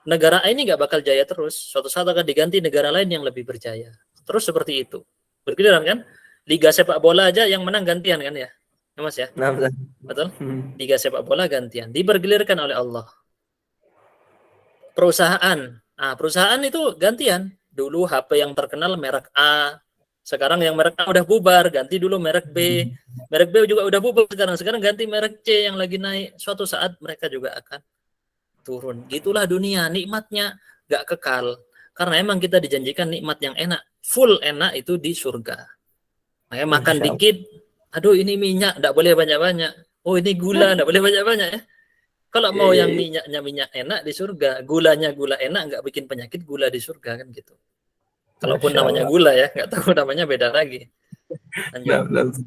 Negara A ini enggak bakal jaya terus. Suatu saat akan diganti negara lain yang lebih berjaya. Terus seperti itu. Bergiliran kan? Liga sepak bola aja yang menang gantian kan ya? Ya Mas ya? Betul? Liga sepak bola gantian. Dibergilirkan oleh Allah. Perusahaan. Nah, perusahaan itu gantian. Dulu HP yang terkenal merek A. Sekarang yang merek A udah bubar, ganti dulu merek B. Merek B juga udah bubar sekarang. Sekarang ganti merek C yang lagi naik. Suatu saat mereka juga akan turun. Gitulah dunia, nikmatnya gak kekal. Karena emang kita dijanjikan nikmat yang enak. Full enak itu di surga. Makanya makan dikit, aduh ini minyak, gak boleh banyak-banyak. Oh ini gula, gak boleh banyak-banyak ya. Kalau mau yang minyaknya minyak enak di surga, gulanya gula enak, nggak bikin penyakit, gula di surga kan gitu. Kalaupun namanya gula ya, nggak tahu namanya beda lagi. Lanjut.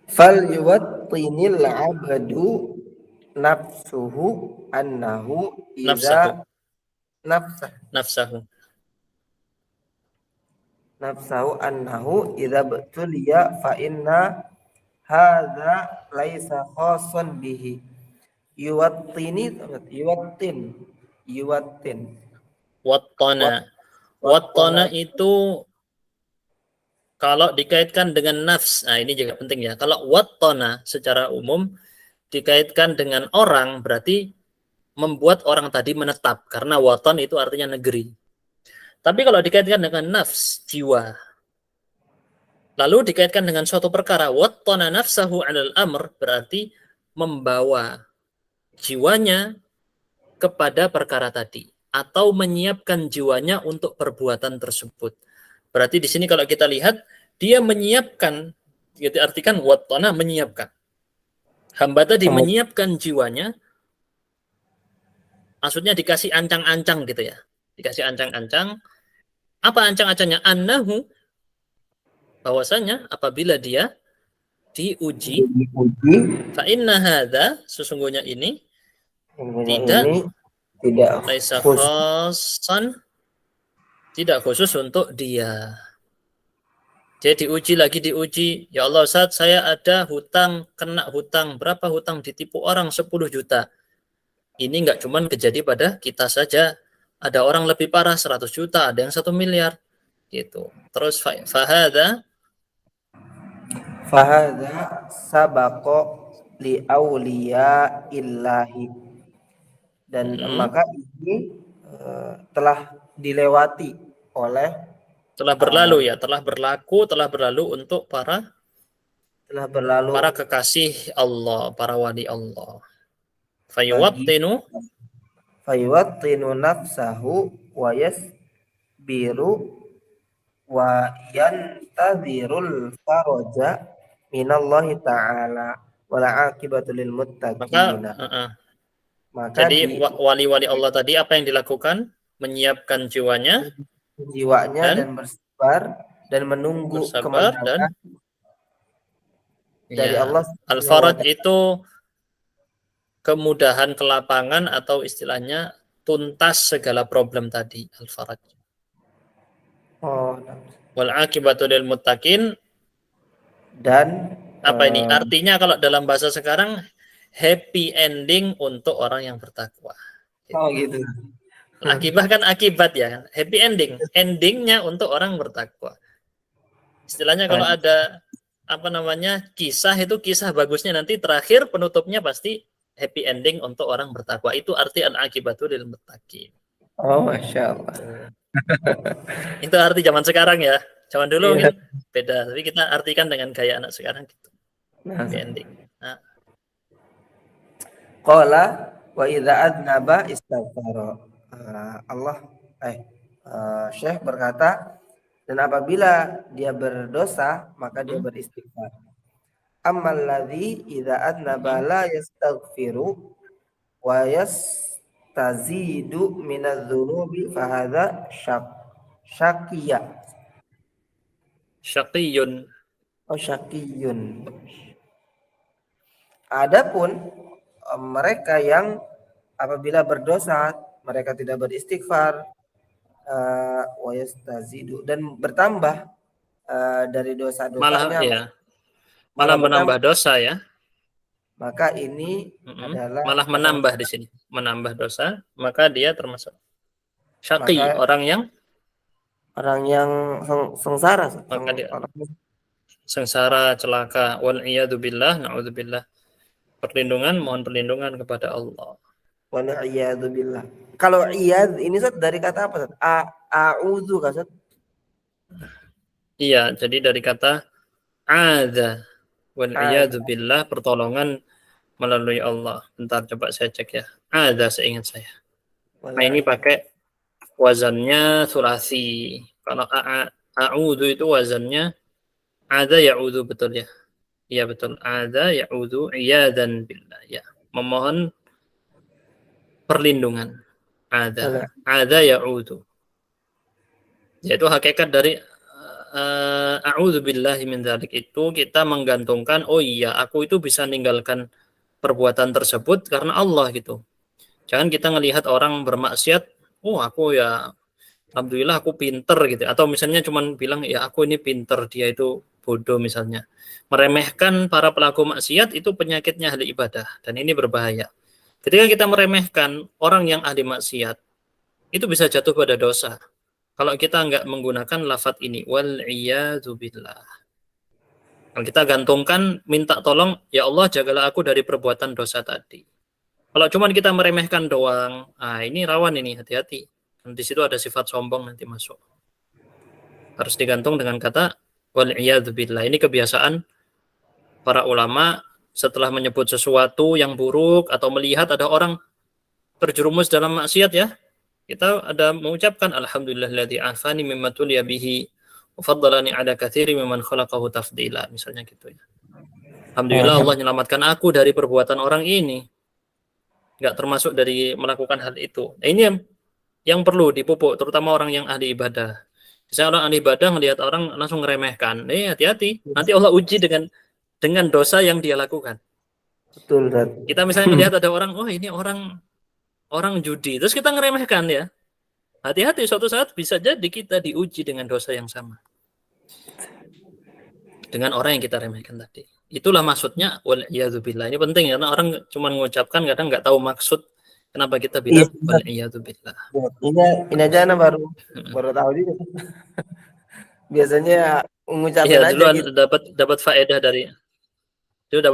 Fal yuwattinil abadu nafsuhu annahu idza nafsahu annahu idza btuliya fa inna hadza laisa khassan bihi. Yuwattin. Wattana itu kalau dikaitkan dengan nafs, nah ini juga penting ya. Kalau wattana secara umum dikaitkan dengan orang berarti membuat orang tadi menetap karena watan itu artinya negeri. Tapi kalau dikaitkan dengan nafs, jiwa, lalu dikaitkan dengan suatu perkara, wattana nafsahu 'alal amr berarti membawa jiwanya kepada perkara tadi atau menyiapkan jiwanya untuk perbuatan tersebut. Berarti di sini kalau kita lihat dia menyiapkan, kita artikan wattana menyiapkan. Hamba tadi menyiapkan jiwanya, maksudnya dikasih ancang-ancang gitu ya. Dikasih ancang-ancang. Apa ancang-ancangnya? Annahu, bahwasanya apabila dia diuji, fa inna hadza, sesungguhnya ini tidak khassan, tidak khusus untuk dia. Jadi diuji, ya Allah Ustaz, saya ada hutang, kena hutang, berapa hutang, ditipu orang 10 juta. Ini enggak cuma terjadi pada kita saja, ada orang lebih parah 100 juta, ada yang 1 miliar gitu. Terus fahadha sabaqo li auliya illahi, dan maka ini telah dilewati oleh Telah berlalu ya, telah berlalu untuk para kekasih Allah, para wali Allah. Fayuwattinu nafsahu wa yasbiru wa yantadhirul faraja minallahi ta'ala wal aqibatu lil muttaqina. Maka jadi wali-wali Allah tadi apa yang dilakukan? Menyiapkan jiwanya dan bersabar dan menunggu kemenangan dari Allah. Al-Faraj itu kemudahan, kelapangan, atau istilahnya tuntas segala problem tadi, Al-Faraj. Wal aqibatu lil muttaqin, dan apa ini? Artinya kalau dalam bahasa sekarang, happy ending untuk orang yang bertakwa. Gitu. Akibat kan akibat ya, happy ending. Endingnya untuk orang bertakwa. Istilahnya kalau ada apa namanya kisah, itu kisah bagusnya nanti terakhir penutupnya pasti happy ending untuk orang bertakwa. Itu arti al-aqibatu lil muttaqin. Oh, Masya Allah. Itu arti zaman sekarang ya. Zaman dulu mungkin beda, tapi kita artikan dengan gaya anak sekarang gitu. Happy ending. Qala wa idza adnaba istaghfara. Syekh berkata, dan apabila dia berdosa maka dia beristighfar. Ammal ladzi idza adnaba la yastaghfiru wa yastazidu minadz-dzunubi fa hadza syaqiyun. Adapun mereka yang apabila berdosa mereka tidak beristighfar wa yastazidu dan bertambah dari dosa-dosanya, malah menambah dosa ya. Maka ini adalah malah menambah di sini, menambah dosa, maka dia termasuk syaqi, orang yang sengsara, maka dia sengsara, celaka. Wal iyadu billah, naudzubillah. Mohon perlindungan kepada Allah. Wal iyadu billah. Kalau iyad ini dari kata apa? A'udzu kan? Iya, jadi dari kata adza. Wal iyadu billah, pertolongan melalui Allah. Bentar, coba saya cek ya. Adza seingat saya. Nah, ini pakai wazannya sulasi. Kalau a'udzu itu wazannya adza ya'udzu, betul ya? Iya betul. Adza ya'udzu iyadan billah. Ya, memohon perlindungan. Adza ya'udzu. Yaitu hakikat dari a'udzu billahi min dzalik itu kita menggantungkan, oh iya, aku itu bisa meninggalkan perbuatan tersebut karena Allah gitu. Jangan kita ngelihat orang bermaksiat, oh aku ya alhamdulillah aku pinter gitu, atau misalnya cuman bilang ya aku ini pinter, dia itu bodoh misalnya. Meremehkan para pelaku maksiat itu penyakitnya ahli ibadah, dan ini berbahaya. Ketika kita meremehkan orang yang ahli maksiat, itu bisa jatuh pada dosa. Kalau kita nggak menggunakan lafadz ini, wal iyadzu billah. Kalau kita gantungkan, minta tolong, ya Allah jagalah aku dari perbuatan dosa tadi. Kalau cuma kita meremehkan doang, ini rawan ini, hati-hati. Di situ ada sifat sombong nanti masuk. Harus digantung dengan kata wal iyadzu billah. Ini kebiasaan para ulama setelah menyebut sesuatu yang buruk atau melihat ada orang terjerumus dalam maksiat ya, kita ada mengucapkan alhamdulillahilladzi afani mimma tuliya bihi wa faddalani ala katsiri mimman khalaqahu tafdila, misalnya gitu ya. Alhamdulillah Allah menyelamatkan aku dari perbuatan orang ini, enggak termasuk dari melakukan hal itu. Nah, ini yang perlu dipupuk, terutama orang yang ahli ibadah. Misalnya orang ahli ibadah melihat orang langsung ngeremehkan, hati-hati, nanti Allah uji dengan dosa yang dia lakukan. Betul, Dan. Kita misalnya melihat ada orang, oh ini orang judi, terus kita ngeremehkan ya. Hati-hati, suatu saat bisa jadi kita diuji dengan dosa yang sama dengan orang yang kita remehkan tadi. Itulah maksudnya wal iyadzubillah. Ini penting karena orang cuma mengucapkan kadang nggak tahu maksud kenapa kita bilang wal iyadzubillah. Ini aja anak baru tahu juga. Biasanya mengucapkan aja gitu. dapat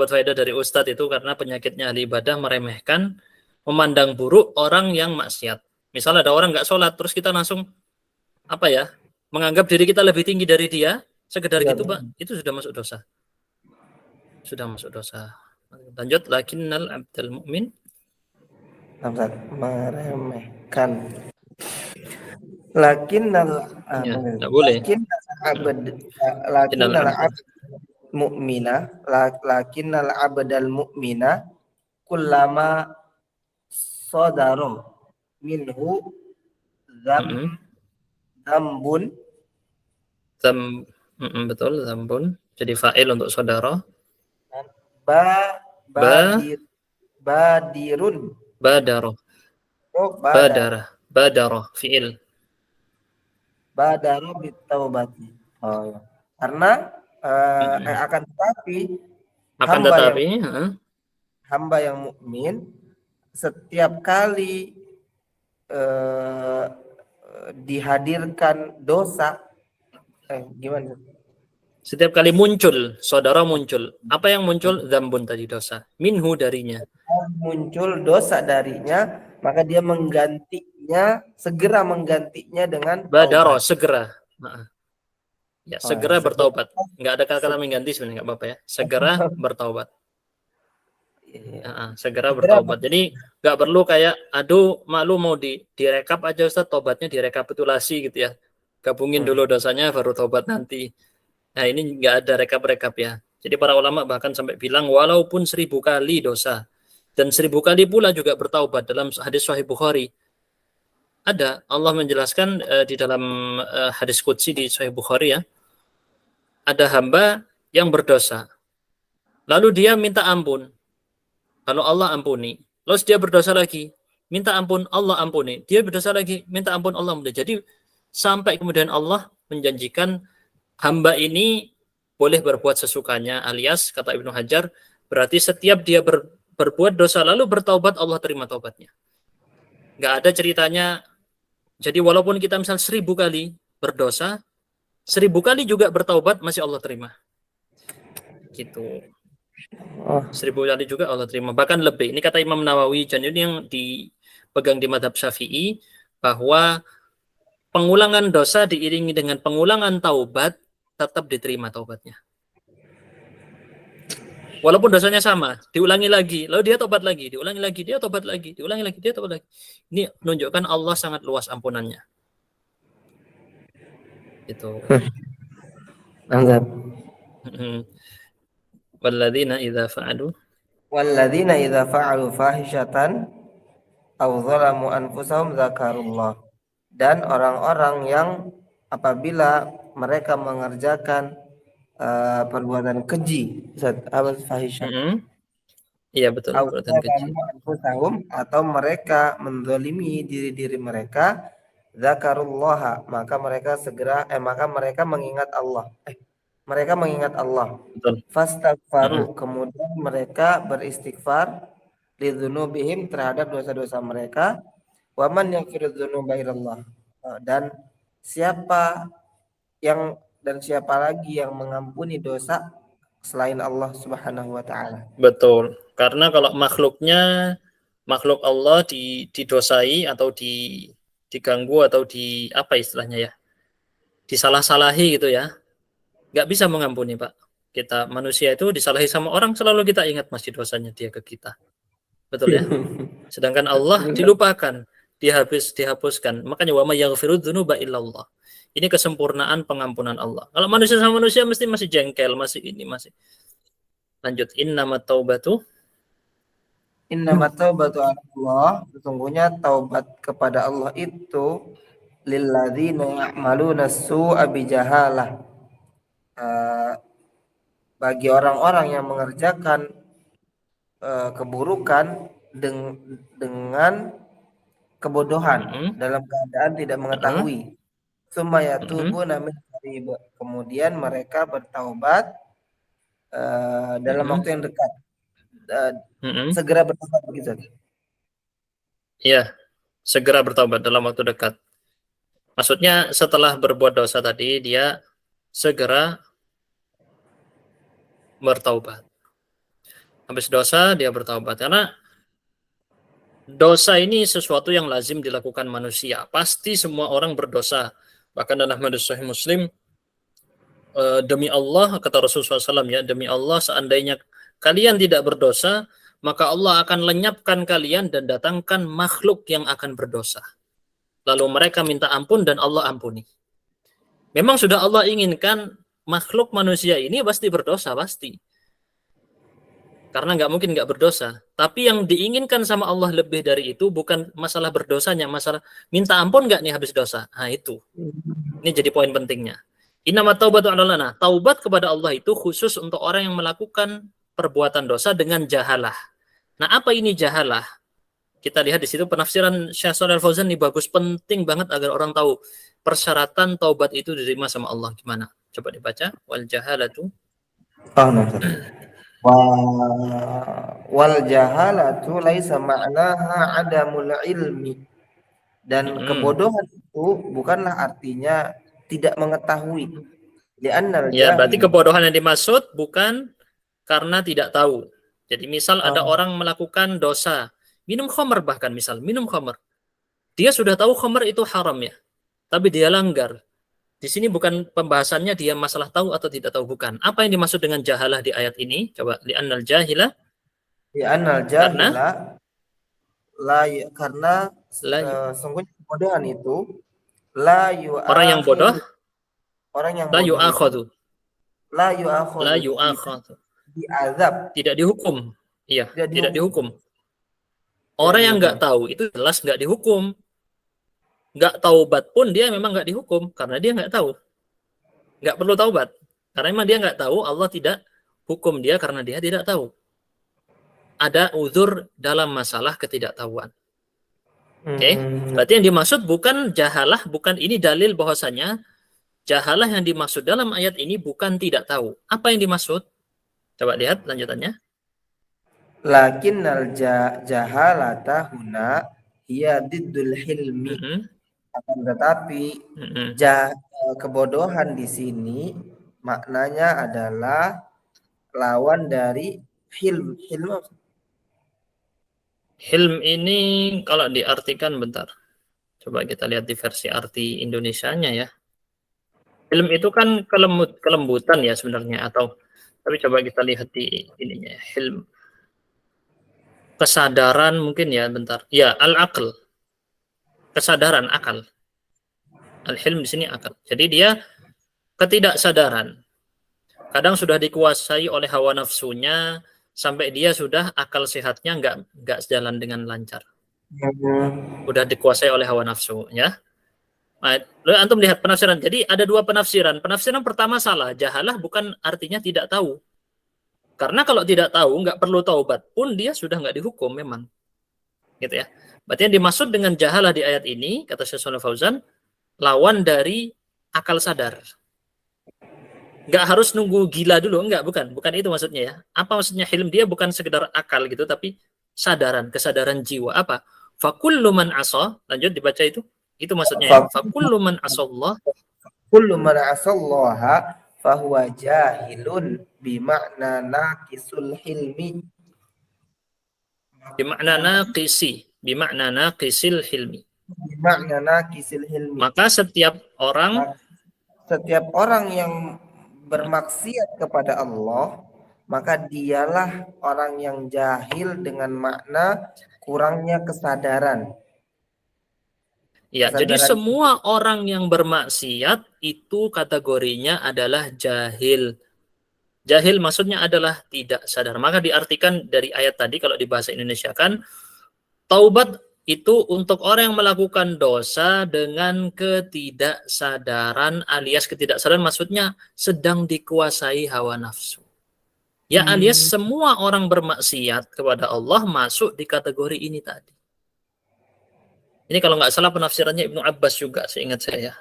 faedah dari ustadz itu karena penyakitnya ahli ibadah meremehkan, memandang buruk orang yang maksiat. Misal ada orang nggak sholat, terus kita langsung menganggap diri kita lebih tinggi dari dia, sekedar Ya, gitu, Pak, itu sudah masuk dosa. Sudah masuk dosa. Lanjut, lakinnal abdal mu'min. meremehkan. Lakinnal Ya, enggak boleh. abd Lakinnal lakinnal abdal. abd mu'mina lakinnal abdal mu'mina kullama sadarum minhu Mm-mm. zambun Zam, betul, zambun. Jadi fa'il untuk saudara. ba Ba, badir badirun badaro. oh badar Badara. Badaro, fi'il. badaro bitaubati. Oh ya. Karena Mm-mm. akan tetapi Akan hamba yang tetapi, hamba yang mukmin setiap kali eh, dihadirkan dosa gimana? setiap kali muncul, saudara muncul. Apa yang muncul? Zambun tadi, dosa. Minhu, darinya. Muncul dosa darinya, maka dia segera menggantinya dengan Badaro, taubat. segera. Ya, Oh, ya, segera segera, bertaubat. Nggak ada kata-kata mengganti sebenarnya, nggak apa-apa ya. Segera bertaubat. Segera segera bertaubat. Jadi nggak perlu kayak, aduh, malu mau direkap aja Ustaz, tobatnya direkapitulasi gitu ya. Gabungin dulu dosanya baru taubat nanti. Nah, ini nggak ada rekap-rekap ya. Jadi para ulama bahkan sampai bilang walaupun 1000 kali dosa dan 1000 kali pula juga bertaubat, dalam hadis Sahih Bukhari ada, Allah menjelaskan di dalam hadis qudsi di Sahih Bukhari ya, ada hamba yang berdosa, lalu dia minta ampun, lalu Allah ampuni, lalu dia berdosa lagi, minta ampun, Allah ampuni, dia berdosa lagi, minta ampun, Allah ampuni. Jadi sampai kemudian Allah menjanjikan hamba ini boleh berbuat sesukanya, alias kata Ibnu Hajar, berarti setiap dia berbuat dosa lalu bertaubat, Allah terima taubatnya. Nggak ada ceritanya. Jadi walaupun kita misal 1000 kali berdosa, 1000 kali juga bertaubat, masih Allah terima. Gitu. Oh, 1000 kali juga Allah terima. Bahkan lebih. Ini kata Imam Nawawi, dan ini yang dipegang di madhab Syafi'i, bahwa pengulangan dosa diiringi dengan pengulangan taubat, tetap diterima taubatnya. Walaupun dosanya sama, diulangi lagi, lalu dia tobat lagi, diulangi lagi, dia tobat lagi, diulangi lagi, dia tobat lagi. Ini menunjukkan Allah sangat luas ampunannya. Itu. mantap. Walladzina idza fa'alu Walladzina idza fa'alu fahishatan aw zalamu anfusahum dzakarullah. Dan orang-orang yang apabila mereka mengerjakan perbuatan keji, apa fahisyah? Iya betul, perbuatan keji. Atau mereka menzalimi diri-diri mereka, zakarullah, maka mereka mengingat Allah. Mereka mengingat Allah. Betul. Fastaghfaru, kemudian mereka beristighfar lidzunubihim, terhadap dosa-dosa mereka. Waman yaghfiru dzunuba illallah. Dan siapa siapa lagi yang mengampuni dosa selain Allah Subhanahu wa taala. Betul. Karena kalau makhluk Allah didosai atau diganggu atau apa istilahnya ya, disalah-salahi gitu ya, nggak bisa mengampuni, Pak. Kita manusia itu disalahi sama orang, selalu kita ingat masih dosanya dia ke kita. Betul ya? Sedangkan Allah dilupakan, dihapuskan. Makanya wa may yaghfiru dzunuba illallah. Ini kesempurnaan pengampunan Allah. Kalau manusia sama manusia mesti masih jengkel, masih ini, masih. Lanjut, innamat taubatu. Innamat taubatu Allah, sesungguhnya taubat kepada Allah itu lilladzina ya'maluna su'a bijahalah. Bagi orang-orang yang mengerjakan keburukan dengan kebodohan, dalam keadaan tidak mengetahui. Summa yatubuna min qarib, kemudian mereka bertaubat dalam waktu yang dekat. Segera bertobat begitu. Iya, segera bertobat dalam waktu dekat. Maksudnya setelah berbuat dosa tadi, dia segera bertaubat. Habis dosa, dia bertaubat. Karena dosa ini sesuatu yang lazim dilakukan manusia. Pasti semua orang berdosa. Bahkan dalam hadis Sahih Muslim, demi Allah, kata Rasulullah SAW, ya, demi Allah, seandainya kalian tidak berdosa, maka Allah akan lenyapkan kalian dan datangkan makhluk yang akan berdosa. Lalu mereka minta ampun dan Allah ampuni. Memang sudah Allah inginkan makhluk manusia ini pasti berdosa, pasti. Karena nggak mungkin nggak berdosa. Tapi yang diinginkan sama Allah lebih dari itu bukan masalah berdosanya, masalah minta ampun nggak nih habis dosa. Nah itu. Ini jadi poin pentingnya. Innamat taubatu 'alallah. Taubat kepada Allah itu khusus untuk orang yang melakukan perbuatan dosa dengan jahalah. Nah, apa ini jahalah? Kita lihat di situ penafsiran Syekh Shalih Al-Fauzan ini bagus, penting banget agar orang tahu persyaratan taubat itu diterima sama Allah gimana. Coba dibaca. Wal jahalatu. Wal jahalatu laisa ma'naha adamul ilmi. Dan kebodohan itu bukanlah artinya tidak mengetahui. Ya, berarti kebodohan yang dimaksud bukan karena tidak tahu. Jadi misal ada orang melakukan dosa, minum khamr bahkan misal, minum khamr. Dia sudah tahu khamr itu haram ya, tapi dia langgar. Di sini bukan pembahasannya dia masalah tahu atau tidak tahu, bukan. Apa yang dimaksud dengan jahalah di ayat ini? Coba, li'annal jahila. Li'annal jahila karena sungguhnya kebodohan itu orang yang bodoh, orang yang la yu'akhadhu. La yu'akhadhu. Diazab. Tidak dihukum. Iya, tidak dihukum. Orang yang nggak tahu itu jelas nggak dihukum. Nggak taubat pun dia memang nggak dihukum karena dia nggak tahu. Nggak perlu taubat karena memang dia nggak tahu, Allah tidak hukum dia karena dia tidak tahu. Ada uzur dalam masalah ketidaktahuan. Oke, berarti yang dimaksud bukan jahalah, bukan ini dalil bahwasanya jahalah yang dimaksud dalam ayat ini bukan tidak tahu. Apa yang dimaksud? Coba lihat lanjutannya. Lakinnal jahalata huna hiya diddul hilmi. Akan tetapi kebodohan di sini maknanya adalah lawan dari hilm. Hilm ini kalau diartikan, bentar. Coba kita lihat di versi arti Indonesianya ya. Hilm itu kan kelembutan ya sebenarnya, atau tapi coba kita lihat di ininya. Hilm. Kesadaran mungkin ya, bentar. Ya, al-aql. Kesadaran, akal. Al-hilm di sini akal. Jadi dia ketidaksadaran. Kadang sudah dikuasai oleh hawa nafsunya sampai dia sudah akal sehatnya nggak sejalan dengan lancar. Udah dikuasai oleh hawa nafsu ya. Nah, antum lihat penafsiran. Jadi ada dua penafsiran. Penafsiran pertama salah. Jahalah bukan artinya tidak tahu. Karena kalau tidak tahu nggak perlu taubat pun dia sudah nggak dihukum memang. Gitu ya. Berarti yang dimaksud dengan jahalah di ayat ini, kata Syekh Shalih Fauzan, lawan dari akal sadar. Nggak harus nunggu gila dulu, bukan itu maksudnya ya. Apa maksudnya hilm? Dia bukan sekedar akal gitu, tapi kesadaran jiwa. Apa? Fakullu man asa, lanjut dibaca itu maksudnya ya. Fakullu man asallah, kullu man asallaha fahuwa jahilun bima'na naqisul hilmi. Bima'na naqisil hilmi. Bima'na naqisil hilmi. Maka setiap orang yang bermaksiat kepada Allah, maka dialah orang yang jahil dengan makna kurangnya kesadaran. Ya, jadi semua orang yang bermaksiat itu kategorinya adalah jahil. Jahil maksudnya adalah tidak sadar. Maka diartikan dari ayat tadi kalau di bahasa Indonesia kan, taubat itu untuk orang yang melakukan dosa dengan ketidaksadaran, alias ketidaksadaran maksudnya sedang dikuasai hawa nafsu. Ya, alias semua orang bermaksiat kepada Allah masuk di kategori ini tadi. Ini kalau nggak salah penafsirannya Ibnu Abbas juga, seingat saya.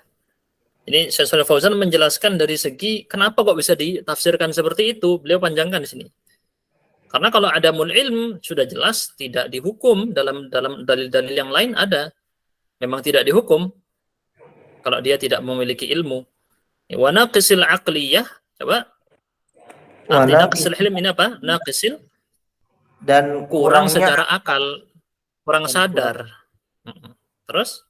Ini Syekh Shalih Fauzan menjelaskan dari segi kenapa kok bisa ditafsirkan seperti itu. Beliau panjangkan di sini. Karena kalau adamul ilm sudah jelas tidak dihukum, dalam dalil-dalil yang lain ada. Memang tidak dihukum kalau dia tidak memiliki ilmu. Wa naqisil aqliyah, coba. Arti naqisil ilm ini apa? Naqisil dan kurang secara akal, kurang sadar. Terus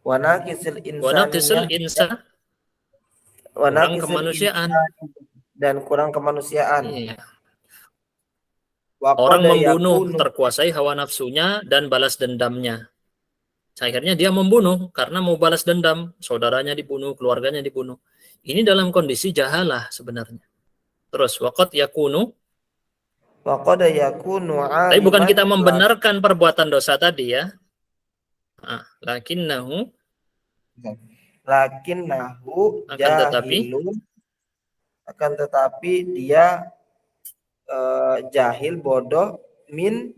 wa naqisil Wanaqisul insaniyah insa, wa kurang naqisil kemanusiaan. dan kurang kemanusiaan. Iya. Wa Orang qad membunuh, yakunu terkuasai hawa nafsunya dan balas dendamnya. Akhirnya dia membunuh karena mau balas dendam, saudaranya dibunuh, keluarganya dibunuh. Ini dalam kondisi jahalah sebenarnya. Terus waqad yakunu, tapi bukan aliman kita membenarkan perbuatan dosa tadi ya. Lakinnahu, lakinnahu akan tetapi, jahilun, akan tetapi dia jahil, bodoh, min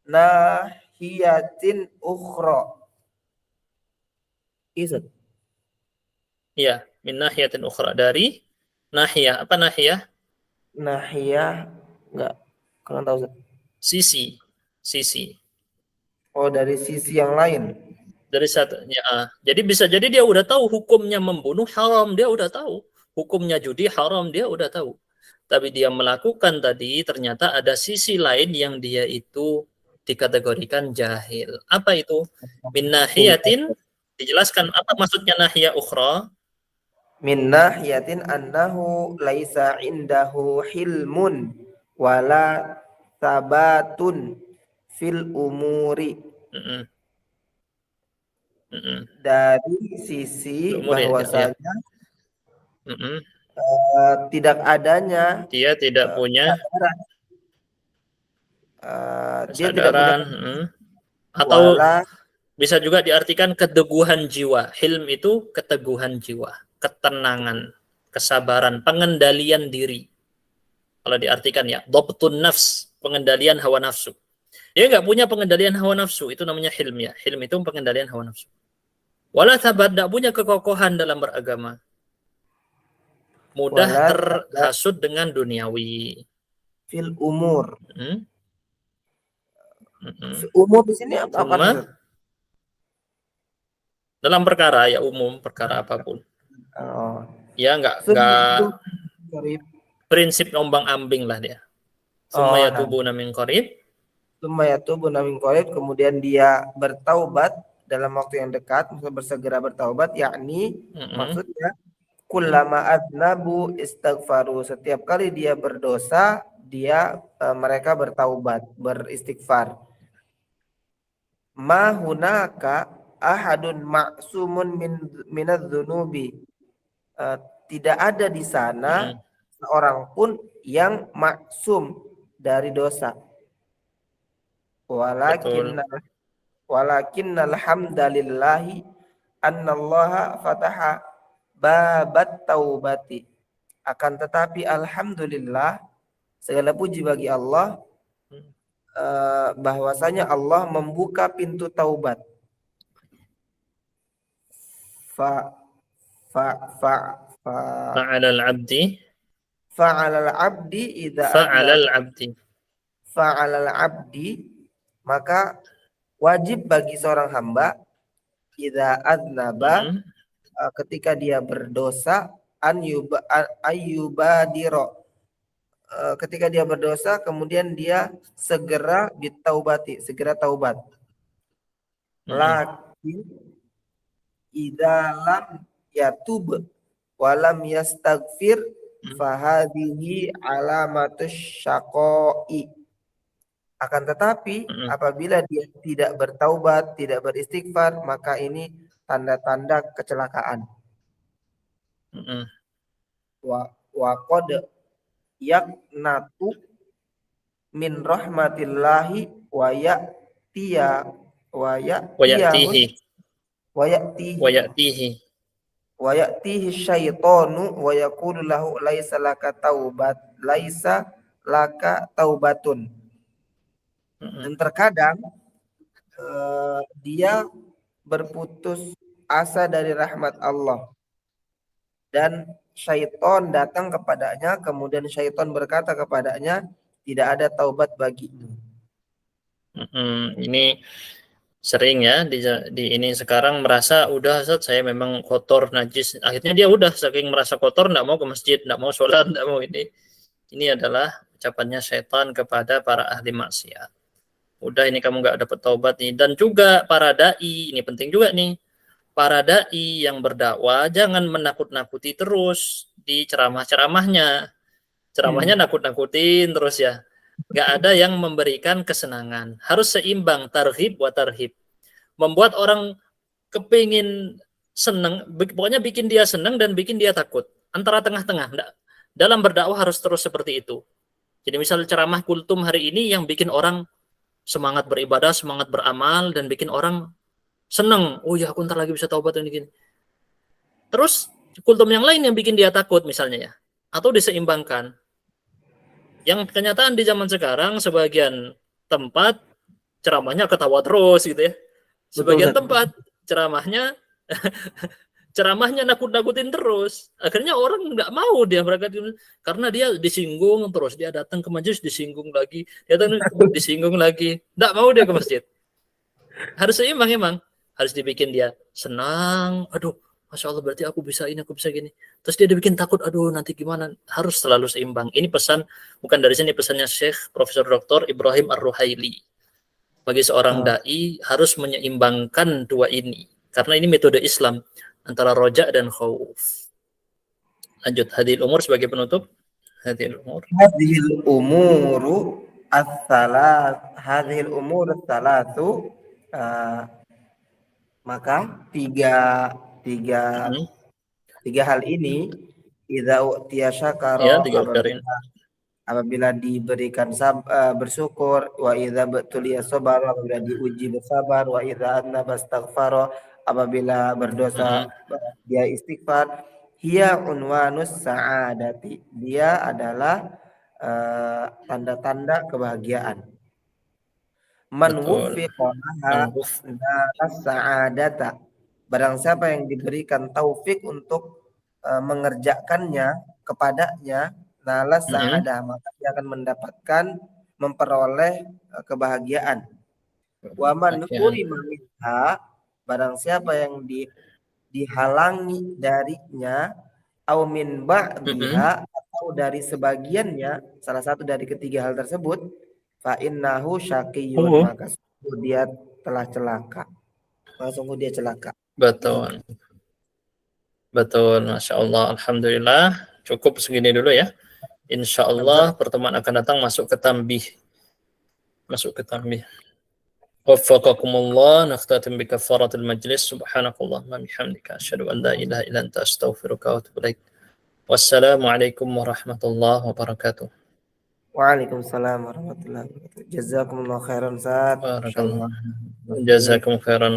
nahiyatin ukhra. Isat. ya, min nahiyatin ukhra, dari nahiyah, apa nahiyah? Nahiyah enggak, kurang tahu. Sisi, sisi. Oh, dari sisi yang lain. Dari satu, ya. Jadi bisa jadi dia udah tahu hukumnya membunuh haram, dia udah tahu. Hukumnya judi haram, dia udah tahu. Tapi dia melakukan tadi, ternyata ada sisi lain yang dia itu dikategorikan jahil. Apa itu? Min nahiyatin, dijelaskan apa maksudnya nahiyah ukhra? Min nahiyatin annahu laisa indahu hilmun wala sabatun fil umuri. Dari sisi Umur ya, bahwasanya ya. tidak adanya Dia tidak punya kesadaran, dia tidak punya kesadaran, atau wala bisa juga diartikan keteguhan jiwa. Hilm itu keteguhan jiwa, ketenangan, kesabaran, pengendalian diri. Kalau diartikan ya, dhabtun nafs, pengendalian hawa nafsu. Dia nggak punya pengendalian hawa nafsu, itu namanya hilm ya. Hilm itu pengendalian hawa nafsu. Wala sabat, nggak punya kekokohan dalam beragama. Mudah terhasut dengan duniawi. Fil umur. Umur di sini apa? Dalam perkara ya umum, perkara apapun. Ya nggak prinsip ombang-ambing lah dia. Summa yatubuna min qarib. Kemudian dia bertaubat dalam waktu yang dekat, bersegera bertaubat, yakni maksudnya kullama adnabu istighfaru, setiap kali dia berdosa mereka bertaubat, beristighfar. Ma hunaka ahadun ma'sumun minadz-dzunubi, tidak ada di sana seorang pun yang maksum dari dosa. Walakinnal hamdalillahi annallaha fataha babat taubati. Akan tetapi alhamdulillah, segala puji bagi Allah, bahwasanya Allah membuka pintu taubat. Fa'alal abdi, maka wajib bagi seorang hamba idza aznaba, ketika dia berdosa, ketika dia berdosa kemudian dia segera ditaubati, segera taubat. Lakin idza lam yatub walam yastaghfir fahadhihi alamatus syaqai. Akan tetapi apabila dia tidak bertaubat, tidak beristighfar, maka ini tanda-tanda kecelakaan. Wa qad yaqnatu min rahmatillahi wa ya'tihi syaitanu wa yaqulu lahu laisa laka taubatun. Dan terkadang dia berputus asa dari rahmat Allah dan syaitan datang kepadanya, kemudian syaitan berkata kepadanya, tidak ada taubat bagimu. Ini sering ya di ini sekarang merasa udah Ustaz, saya memang kotor, najis. Akhirnya dia udah saking merasa kotor enggak mau ke masjid, enggak mau sholat, enggak mau ini. Ini adalah ucapannya syaitan kepada para ahli maksiat. Udah ini kamu enggak dapat taubat nih. Dan juga para dai, ini penting juga nih. para dai yang berdakwah jangan menakut-nakuti terus di ceramah-ceramahnya. Ceramahnya nakut-nakutin terus ya. Nggak ada yang memberikan kesenangan. Harus seimbang, tarhib wa tarhib. Membuat orang kepingin senang, pokoknya bikin dia senang dan bikin dia takut. Antara tengah-tengah. Dalam berdakwah harus terus seperti itu. Jadi misal ceramah kultum hari ini yang bikin orang semangat beribadah, semangat beramal, dan bikin orang senang. Oh ya, aku ntar lagi bisa taubat ini gini. Terus kultum yang lain yang bikin dia takut misalnya ya. Atau diseimbangkan. Yang kenyataan di zaman sekarang sebagian tempat ceramahnya ketawa terus gitu ya. Sebagian tempat ceramahnya nakut-nakutin terus. Akhirnya orang nggak mau dia berangkat karena dia disinggung terus. Dia datang ke majelis disinggung lagi, dia datang disinggung lagi. Nggak mau dia ke masjid. Harus seimbang emang. Harus dibikin dia senang. Aduh, Masya Allah, berarti aku bisa ini, aku bisa gini. Terus dia dibikin takut, aduh nanti gimana. Harus selalu seimbang. Ini pesan, bukan dari sini, pesannya Syekh Profesor Dr. Ibrahim Ar-Ruhaili. Bagi seorang da'i harus menyeimbangkan dua ini. Karena ini metode Islam. Antara roja dan khauf. Lanjut, hadil umur sebagai penutup. Hadil umur. Hadil umuru as-salat. Hadil umur as-salatu. Maka tiga hal ini idza utiya syakara, apabila diberikan bersyukur, wa idza betuliya sabar, apabila diuji bersabar, wa idza annaba astaghfara, apabila berdosa dia istighfar. Hiya unwanus sa'adati, dia adalah tanda-tanda kebahagiaan. Man wuffiqaha as-sa'adata, barang siapa yang diberikan taufik untuk mengerjakannya kepadanya, nalas sa'adah, maka dia akan mendapatkan, memperoleh kebahagiaan. Wa man hurima minha, barang siapa yang dihalangi darinya, au min ba'diha, atau dari sebagiannya, salah satu dari ketiga hal tersebut, fa innahu syaqiyun, maka sungguh dia telah celaka. Sungguh dia celaka. Betul. Betul, Masya Allah. Alhamdulillah. Cukup segini dulu ya. Insya Allah pertemuan akan datang masuk ke tambih. Waffaqakumullah, nakhtatim bi kafaratil majlis. Subhanakallahumma bihamdika asyhadu an la ilaha illa anta astaghfiruka wa atubu ilaik. Wassalamualaikum warahmatullahi wabarakatuh. Waalaikumsalam warahmatullahi wabarakatuh. Jazakumullah khairan Ustaz. Barakallah. Jazakum khairan.